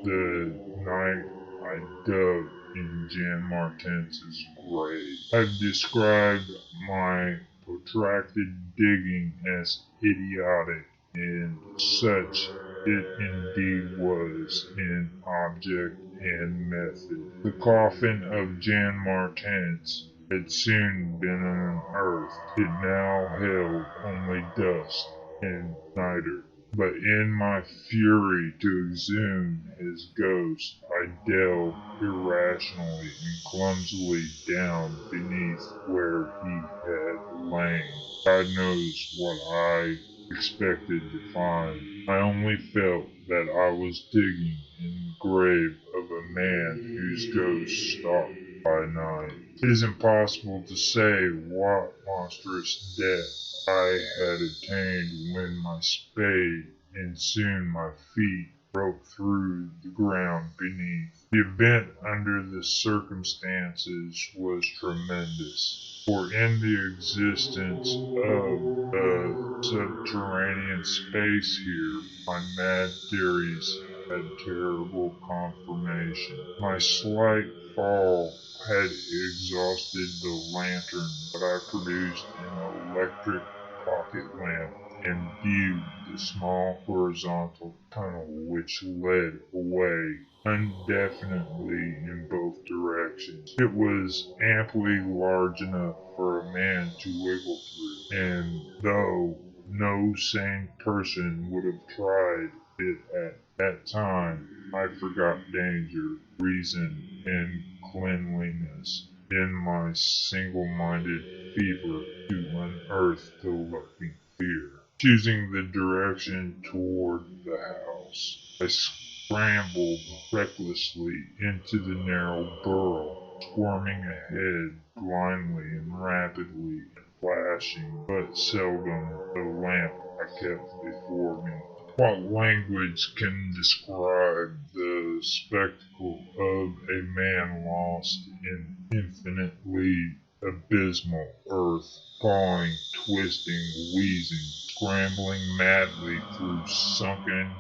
the night I dug in Jan Martens's grave. I've described my protracted digging as idiotic, and such it indeed was in object and method. The coffin of Jan Martens had soon been unearthed. It now held only dust and niter. But in my fury to exhume his ghost, I delved irrationally and clumsily down beneath where he had lain. God knows what I expected to find. I only felt that I was digging in the grave of a man whose ghost stalked by night. It is impossible to say what monstrous depth I had attained when my spade and soon my feet broke through the ground beneath. The event under the circumstances was tremendous, for in the existence of a subterranean space here, my mad theories had terrible confirmation. My slight fall had exhausted the lantern, but I produced an electric pocket lamp and viewed the small horizontal tunnel which led away indefinitely in both directions. It was amply large enough for a man to wiggle through, and though no sane person would have tried it at that time, I forgot danger, reason, and cleanliness in my single-minded fever to unearth the lurking fear. Choosing the direction toward the house, I scrambled recklessly into the narrow burrow, squirming ahead blindly and rapidly, and flashing but seldom the lamp I kept before me. What language can describe the spectacle of a man lost in infinitely abysmal earth, falling, twisting, wheezing, scrambling madly through sunken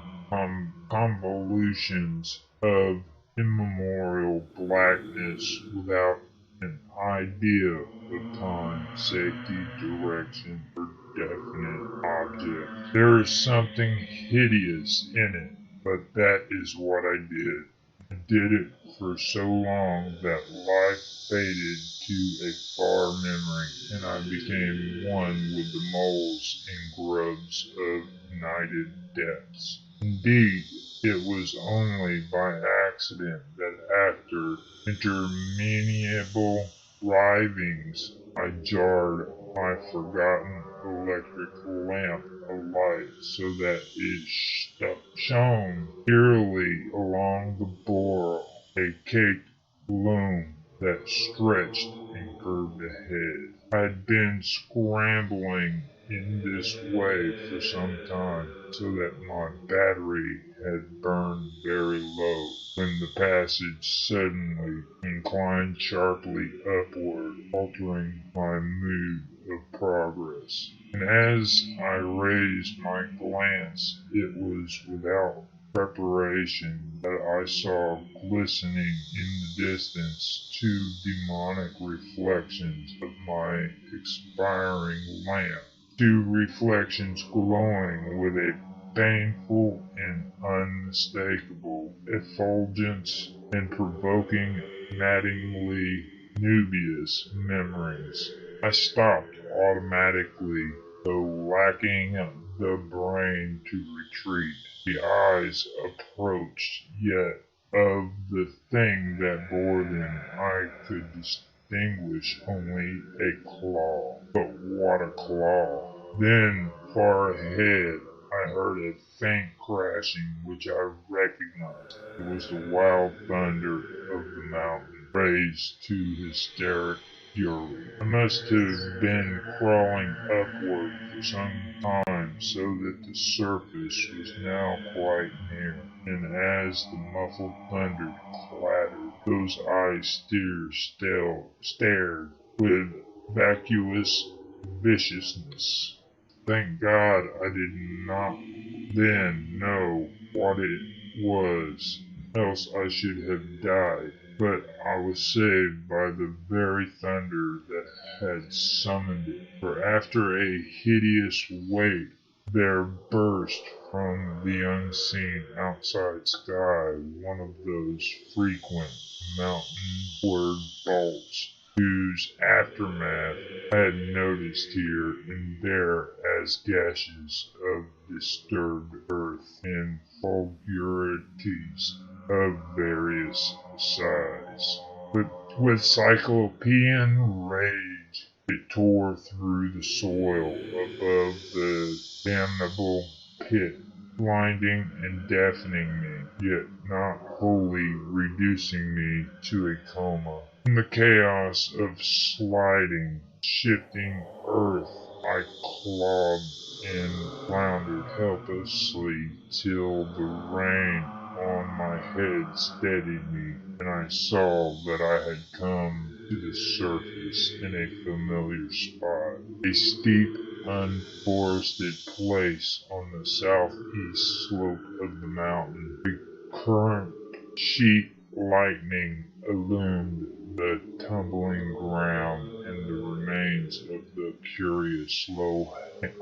convolutions of immemorial blackness without an idea of time, safety, direction, or definite object? There is something hideous in it, but that is what I did. I did it for so long that life faded to a far memory, and I became one with the moles and grubs of nighted depths. Indeed, it was only by accident that after interminable writhings I jarred my forgotten electric lamp alight so that it shone eerily along the burrow, a caked loom that stretched and curved ahead. I had been scrambling in this way for some time, so that my battery had burned very low, when the passage suddenly inclined sharply upward, altering my mood of progress. And as I raised my glance, it was without preparation that I saw glistening in the distance two demonic reflections of my expiring lamp. Two reflections glowing with a painful and unmistakable effulgence and provoking maddeningly dubious memories. I stopped automatically, though lacking the brain to retreat. The eyes approached, yet of the thing that bore them I could distinguish only a claw. But what a claw! Then, far ahead, I heard a faint crashing which I recognized. It was the wild thunder of the mountain, raised to hysteric fury. I must have been crawling upward for some time, so that the surface was now quite near, and as the muffled thunder clattered, those eyes stared with vacuous viciousness. Thank God I did not then know what it was, else I should have died. But I was saved by the very thunder that had summoned it. For after a hideous wait, there burst from the unseen outside sky one of those frequent mountain-ward bolts whose aftermath I had noticed here and there as gashes of disturbed earth and fulgurities of various size. But with cyclopean rage it tore through the soil above the damnable pit, blinding and deafening me, yet not wholly reducing me to a coma. In the chaos of sliding, shifting earth, I clawed and floundered helplessly till the rain on my head steadied me, and I saw that I had come to the surface in a familiar spot, a steep, unforested place on the southeast slope of the mountain. The current sheet lightning illumined the tumbling ground and the remains of the curious low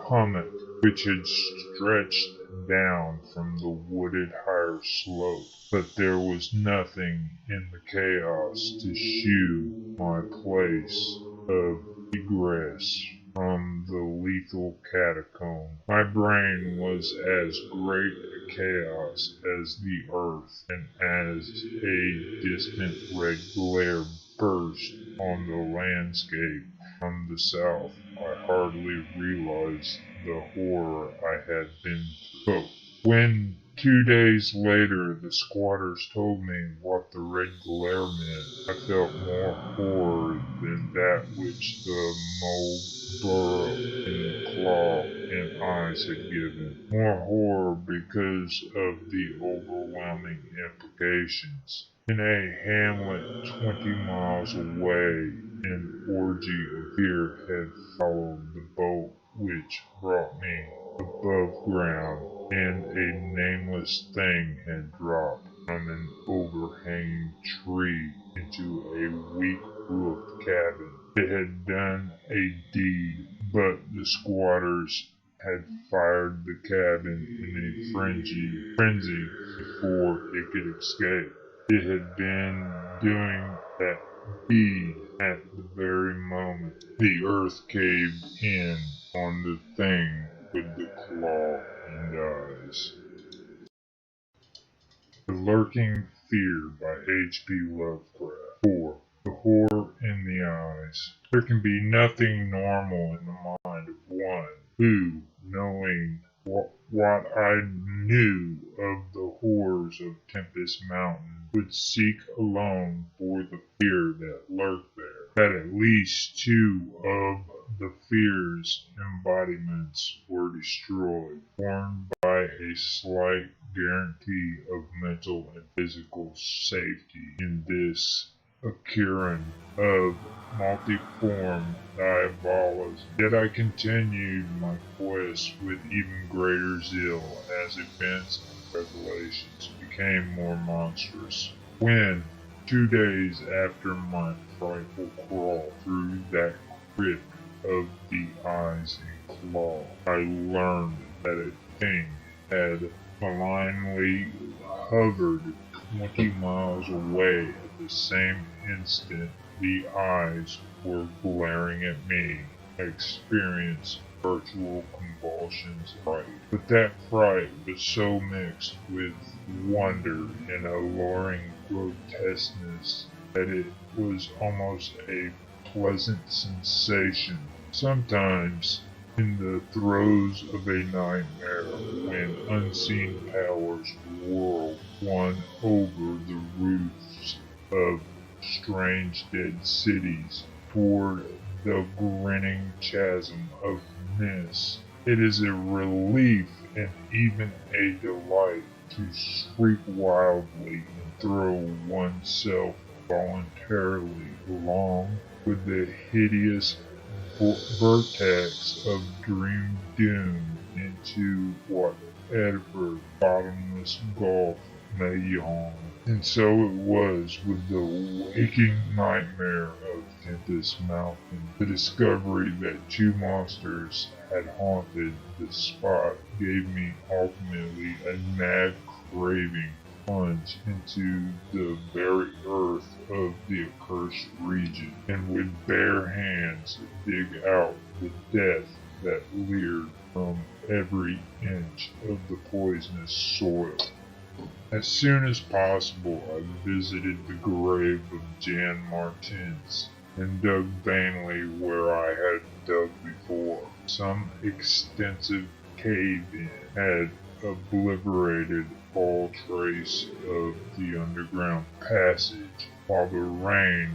hummock which had stretched down from the wooded higher slope. But there was nothing in the chaos to shew my place of egress from the lethal catacomb. My brain was as great a chaos as the earth, and as a distant red glare burst on the landscape from the south, I hardly realized the horror I had been through. But when 2 days later the squatters told me what the red glare meant, I felt more horror than that which the mole burrow in the claw and eyes had given. More horror because of the overwhelming implications. In a hamlet 20 miles away, an orgy of fear had followed the boat which brought me above ground, and a nameless thing had dropped from an overhanging tree into a weak-roofed cabin. It had done a deed, but the squatters had fired the cabin in a frenzy before it could escape. It had been doing that deed at the very moment the earth caved in on the thing with the claw and eyes. The Lurking Fear by H.P. Lovecraft. 4. The Horror in the Eyes. There can be nothing normal in the mind of one who, knowing what I knew of the horrors of Tempest Mountain, would seek alone for the fear that lurked there. That at least 2 of the fear's embodiments were destroyed, formed by a slight guarantee of mental and physical safety in this occurrence of multiform diabolism. Yet I continued my quest with even greater zeal as events revelations became more monstrous. When, 2 days after my frightful crawl through that crypt of the eyes and claw, I learned that a thing had malignly hovered 20 miles away at the same instant the eyes were glaring at me. I experienced virtual convulsions of fright. But that fright was so mixed with wonder and alluring grotesqueness that it was almost a pleasant sensation. Sometimes, in the throes of a nightmare, when unseen powers whirl one over the roofs of strange dead cities toward the grinning chasm of mist, it is a relief and even a delight to shriek wildly and throw oneself voluntarily along with the hideous vortex of dream doom into whatever bottomless gulf may yawn. And so it was with the waking nightmare of Tempest Mountain. The discovery that 2 monsters had haunted the spot gave me ultimately a mad craving plunge into the very earth of the accursed region, and with bare hands dig out the death that leered from every inch of the poisonous soil. As soon as possible, I visited the grave of Jan Martins and dug vainly where I had dug before. Some extensive cave-in had obliterated all trace of the underground passage, while the rain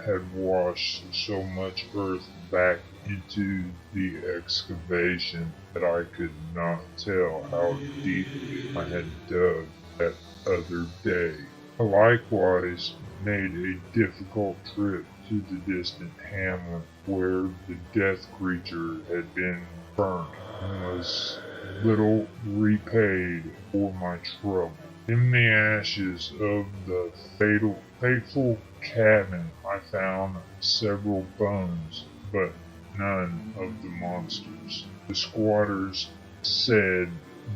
had washed so much earth back into the excavation that I could not tell how deeply I had dug that other day. I likewise made a difficult trip to the distant hamlet where the death creature had been burnt and was little repaid for my trouble. In the ashes of the fateful cabin I found several bones, but none of the monsters. The squatters said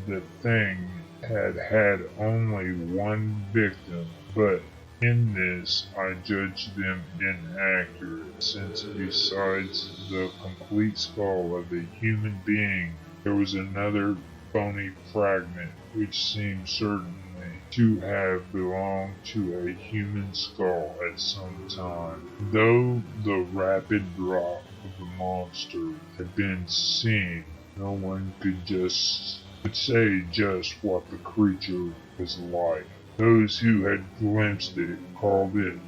the thing had had only one victim, but in this I judged them inaccurate, since besides the complete skull of a human being, there was another bony fragment which seemed certainly to have belonged to a human skull at some time. Though the rapid drop of the monster had been seen, no one could say just what the creature was like. Those who had glimpsed it called it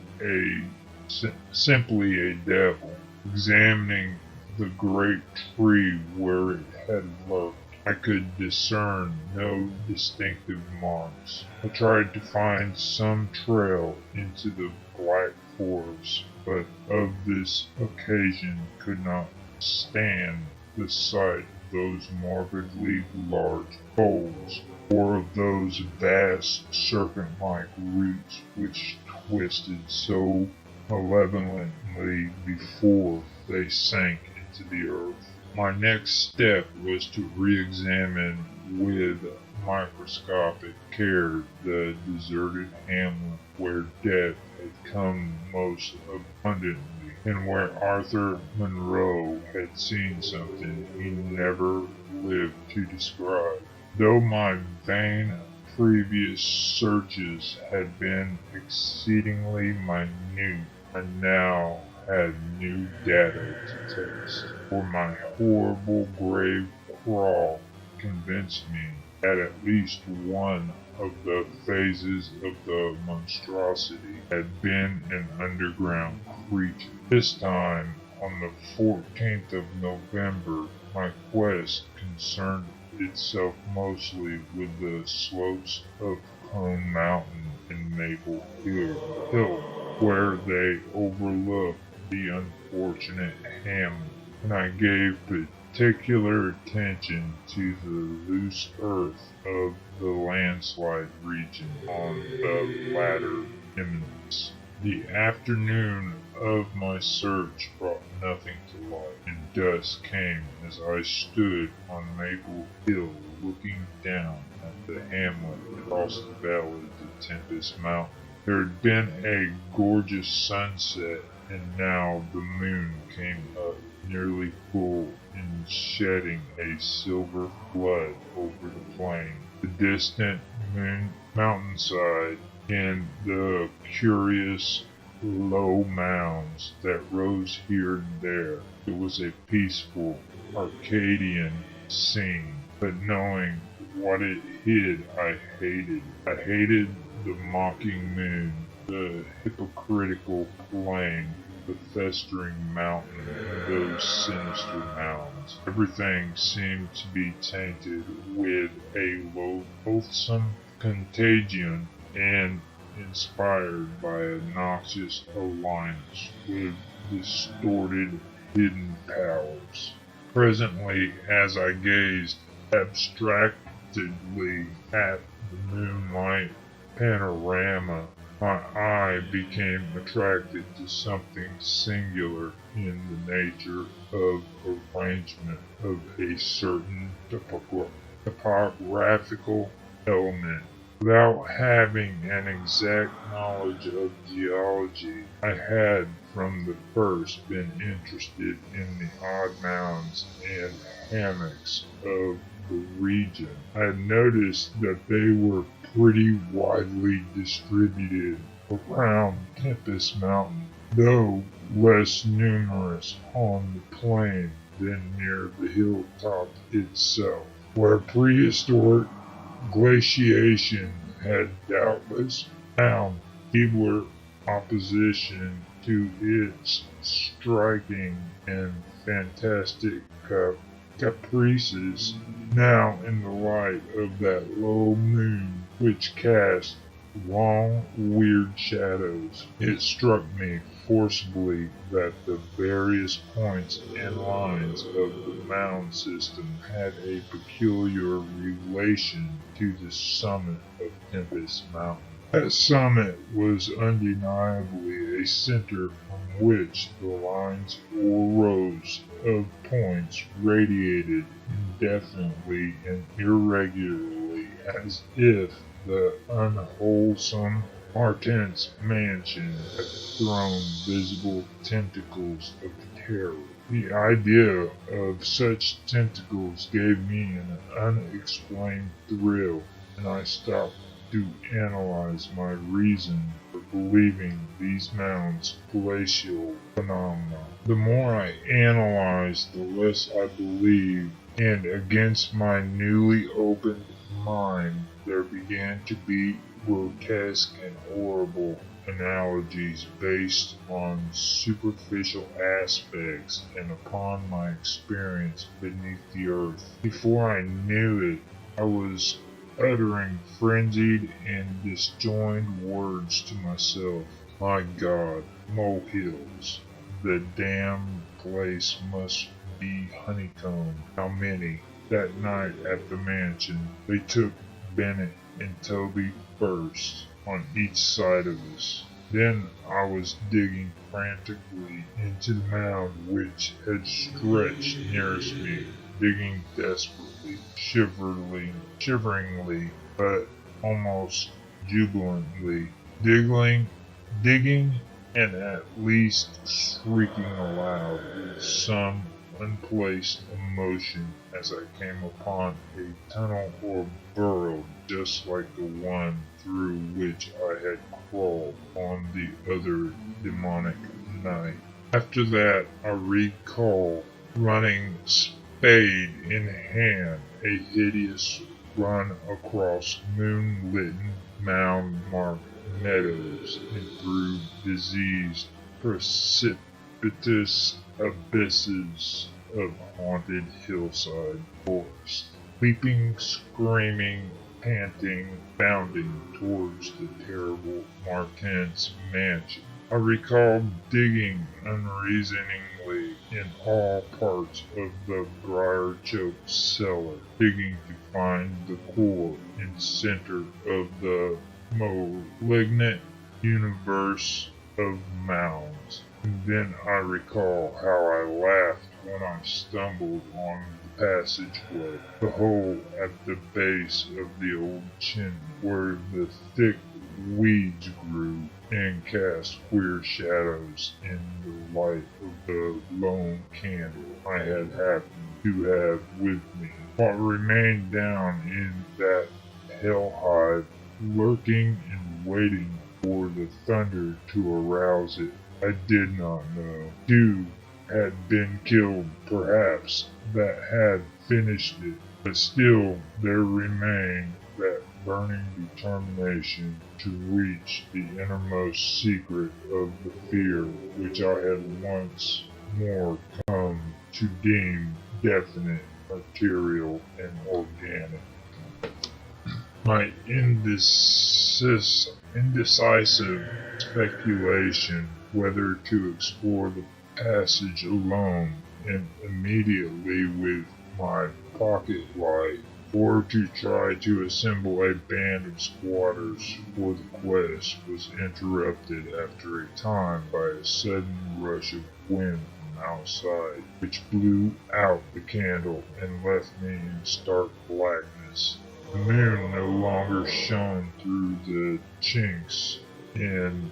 simply a devil. Examining the great tree where it had lurked, I could discern no distinctive marks. I tried to find some trail into the black forest, but of this occasion could not stand the sight of those morbidly large holes, or of those vast serpent-like roots which twisted so malevolently before they sank into the earth. My next step was to re-examine with microscopic care the deserted hamlet where death had come most abundantly, and where Arthur Monroe had seen something he never lived to describe. Though my vain previous searches had been exceedingly minute, I now had new data to test, for my horrible grave crawl convinced me that at least one of the phases of the monstrosity had been an underground creature. This time, on the 14th of November, my quest concerned itself mostly with the slopes of Cone Mountain and Maple Hill, where they overlooked the unfortunate hamlet, and I gave particular attention to the loose earth of the landslide region on the latter eminence. The afternoon of my search brought nothing to light, and dusk came as I stood on Maple Hill looking down at the hamlet across the valley to Tempest Mountain. There had been a gorgeous sunset, and now the moon came up nearly full and shedding a silver flood over the plain, the distant mountainside, and the curious low mounds that rose here and there. It was a peaceful, Arcadian scene, but knowing what it hid, I hated. I hated the mocking moon, the hypocritical plain, the festering mountain, and those sinister mounds. Everything seemed to be tainted with a loathsome contagion and inspired by a noxious alliance with distorted hidden powers. Presently, as I gazed abstractedly at the moonlight panorama, my eye became attracted to something singular in the nature of arrangement of a certain topographical element. Without having an exact knowledge of geology, I had from the first been interested in the odd mounds and hammocks of the region. I had noticed that they were pretty widely distributed around Tempest Mountain, though less numerous on the plain than near the hilltop itself, where prehistoric glaciation had doubtless found feebler opposition to its striking and fantastic caprices. Now, in the light of that low moon which cast long, weird shadows, it struck me forcibly that the various points and lines of the mound system had a peculiar relation to the summit of Tempest Mountain. That summit was undeniably a center from which the lines or rows of points radiated indefinitely and irregularly, as if the unwholesome Marten's mansion had thrown visible tentacles of terror. The idea of such tentacles gave me an unexplained thrill, and I stopped to analyze my reason for believing these mounds glacial phenomena. The more I analyzed, the less I believed, and against my newly opened mind there began to be grotesque and horrible analogies based on superficial aspects and upon my experience beneath the earth. Before I knew it, I was uttering frenzied and disjointed words to myself. My God, molehills! The damned place must be honeycombed. How many? That night at the mansion, they took Bennett and Toby first, on each side of us. Then I was digging frantically into the mound which had stretched nearest me, digging desperately, shiveringly, but almost jubilantly, digging, and at least shrieking aloud with some unplaced emotion as I came upon a tunnel or burrow just like the one through which I had crawled on the other demonic night. After that, I recall running spade in hand a hideous run across moonlit mound-marked meadows and through diseased, precipitous abysses of haunted hillside forest, leaping, screaming, panting, bounding towards the terrible Marten's mansion. I recalled digging unreasoningly searchingly in all parts of the briar-choked cellar, digging to find the core and center of the malignant universe of mounds. And then I recall how I laughed when I stumbled on the passageway, the hole at the base of the old chimney, where the thick weeds grew and cast queer shadows in the light of the lone candle I had happened to have with me. What remained down in that hell hive, lurking and waiting for the thunder to arouse it, I did not know. Two had been killed, perhaps, that had finished it, but still there remained that burning determination to reach the innermost secret of the fear which I had once more come to deem definite, material, and organic. My indecisive speculation whether to explore the passage alone and immediately with my pocket light, or to try to assemble a band of squatters for the quest, was interrupted after a time by a sudden rush of wind from outside, which blew out the candle and left me in stark blackness. The moon no longer shone through the chinks in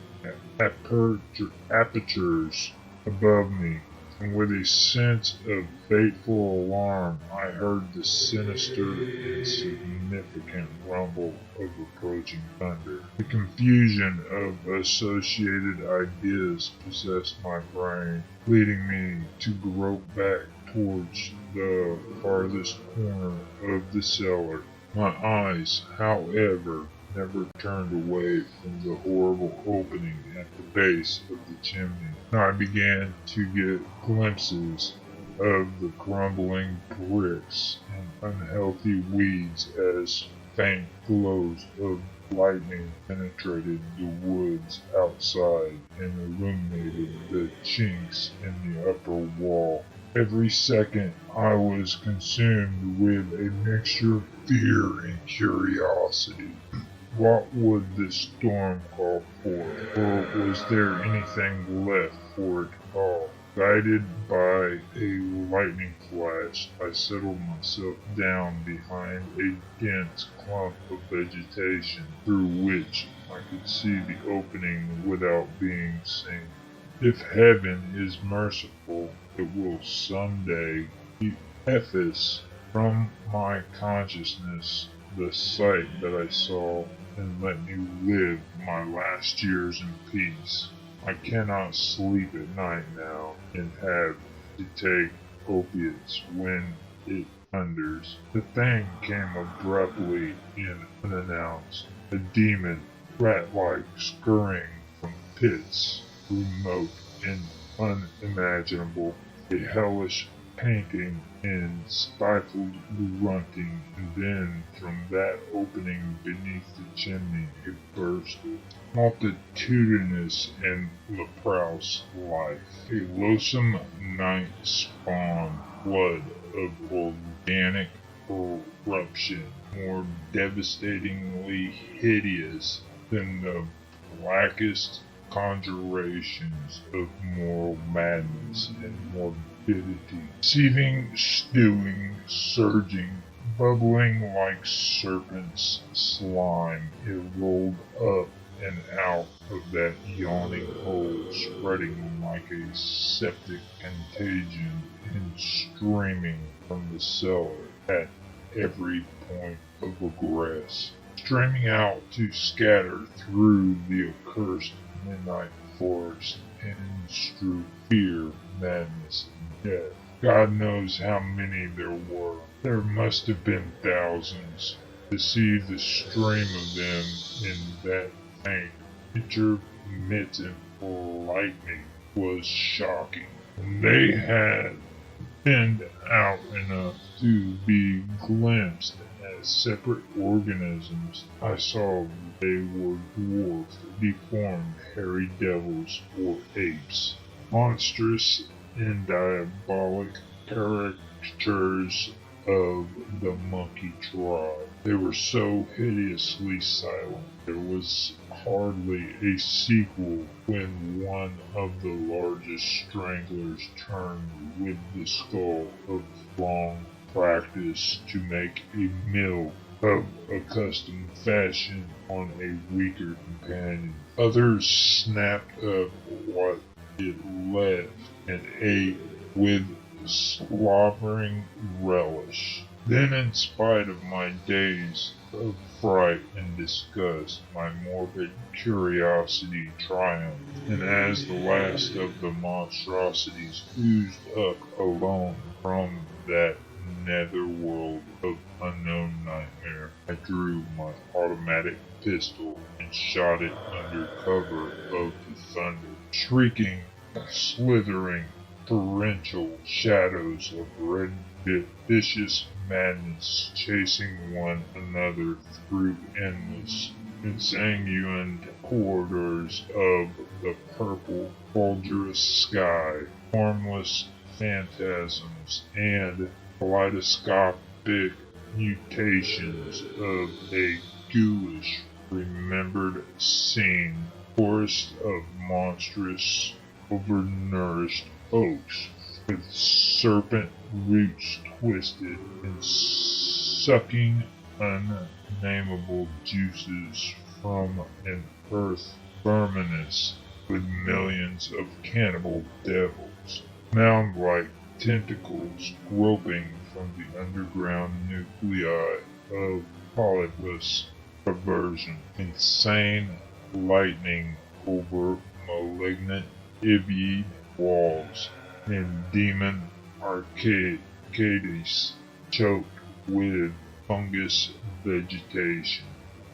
apertures above me, and with a sense of fateful alarm I heard the sinister and significant rumble of approaching thunder. The confusion of associated ideas possessed my brain, leading me to grope back towards the farthest corner of the cellar. My eyes, however, never turned away from the horrible opening at the base of the chimney, and I began to get glimpses of the crumbling bricks and unhealthy weeds as faint glows of lightning penetrated the woods outside and illuminated the chinks in the upper wall. Every second I was consumed with a mixture of fear and curiosity. What would this storm call for? Or was there anything left for it to call? Guided by a lightning flash, I settled myself down behind a dense clump of vegetation through which I could see the opening without being seen. If heaven is merciful, it will someday efface from my consciousness the sight that I saw and let me live my last years in peace. I cannot sleep at night now and have to take opiates when it thunders. The thing came abruptly and unannounced, a demon, rat-like, scurrying from pits remote and unimaginable, a hellish panting and stifled grunting, and then from that opening beneath the chimney it bursted, multitudinous and leprous life, a loathsome night spawn flood of organic corruption, more devastatingly hideous than the blackest conjurations of moral madness and morbidity, seething, stewing, surging, bubbling like serpent's slime. It rolled up and out of that yawning hole, spreading like a septic contagion and streaming from the cellar at every point of egress, streaming out to scatter through the accursed midnight forest and strew fear, madness, and death. God knows how many there were. There must have been thousands. To see the stream of them in that faint, intermittent lightning was shocking. And they had thinned out enough to be glimpsed as separate organisms. I saw they were dwarfed, deformed, hairy devils or apes, monstrous and diabolic caricatures of the monkey tribe. They were so hideously silent. There was hardly a sequel when one of the largest stranglers turned with the skull of long practice to make a meal of accustomed fashion on a weaker companion. Others snapped up what it left and ate with slobbering relish. Then, in spite of my days of fright and disgust, my morbid curiosity triumphed, and as the last of the monstrosities oozed up alone from that netherworld of unknown nightmare, I drew my automatic pistol and shot it under cover of the thunder, shrieking, slithering, torrential shadows of red vicious madness chasing one another through endless, ensanguined corridors of the purple, fulgurous sky, formless phantasms and kaleidoscopic mutations of a ghoulish, remembered scene, forest of monstrous, overnourished oaks, with serpent roots twisted and sucking unnameable juices from an earth verminous with millions of cannibal devils, mound-like tentacles groping from the underground nuclei of polypus perversion, insane lightning over malignant ibid walls, and demon arcades choked with fungus vegetation.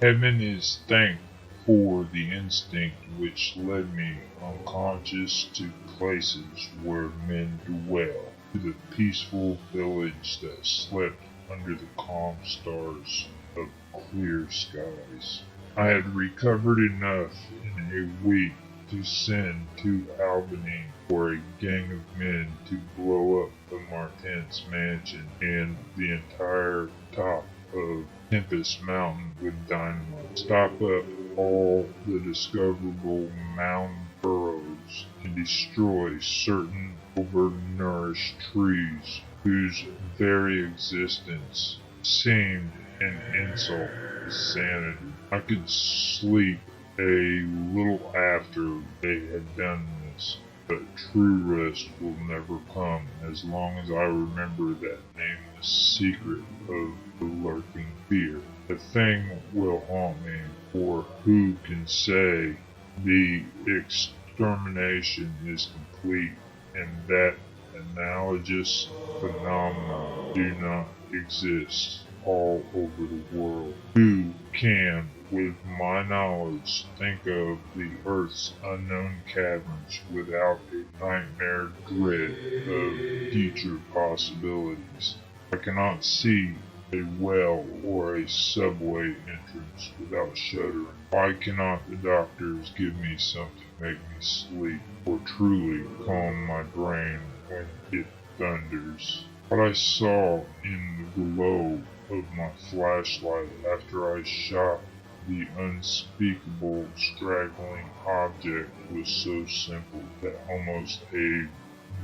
Heaven is thanked for the instinct which led me unconscious to places where men dwell, to the peaceful village that slept under the calm stars of clear skies. I had recovered enough in a week to send to Albany for a gang of men to blow up the Martins mansion and the entire top of Tempest Mountain with dynamite, stop up all the discoverable mound burrows, and destroy certain overnourished trees whose very existence seemed an insult to sanity. I could sleep a little after they had done this, but true rest will never come as long as I remember that nameless secret of the lurking fear. The thing will haunt me, for who can say the extermination is complete and that analogous phenomena do not exist all over the world? Who can, with my knowledge, think of the Earth's unknown caverns without a nightmare dread of future possibilities? I cannot see a well or a subway entrance without shuddering. Why cannot the doctors give me something to make me sleep, or truly calm my brain when it thunders? What I saw in the glow of my flashlight after I shot the unspeakable straggling object was so simple that almost a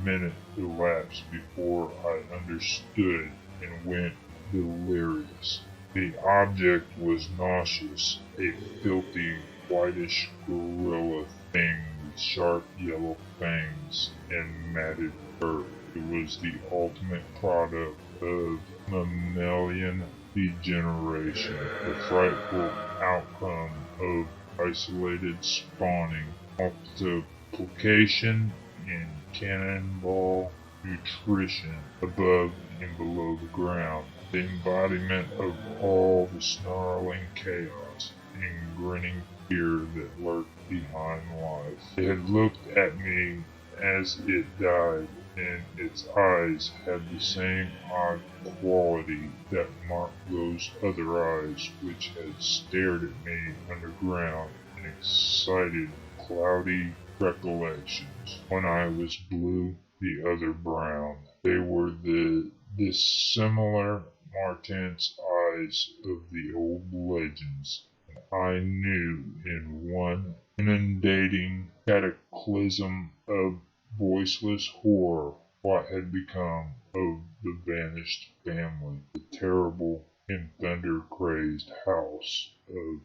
minute elapsed before I understood and went delirious. The object was nauseous, a filthy, whitish gorilla thing with sharp yellow fangs and matted fur. It was the ultimate product of mammalian degeneration, the frightful outcome of isolated spawning, multiplication, and cannonball nutrition above and below the ground, the embodiment of all the snarling chaos and grinning fear that lurked behind life. It had looked at me as it died, and its eyes had the same odd quality that marked those other eyes which had stared at me underground and excited cloudy recollections when I was blue the other brown. They were the dissimilar Martens eyes of the old legends. I knew in one inundating cataclysm of voiceless horror what had become of the vanished family, the terrible and thunder-crazed house of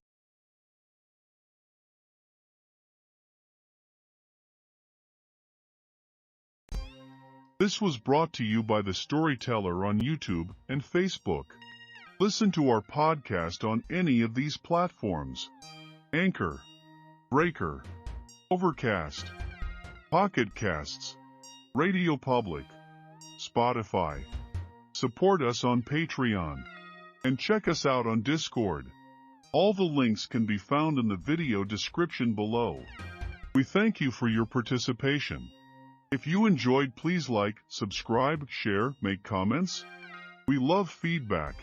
This was brought to you by The Storyteller on YouTube and Facebook. Listen to our podcast on any of these platforms: Anchor, Breaker, Overcast, Pocket Casts, RadioPublic, Spotify. Support us on Patreon. And check us out on Discord. All the links can be found in the video description below. We thank you for your participation. If you enjoyed, please like, subscribe, share, make comments. We love feedback.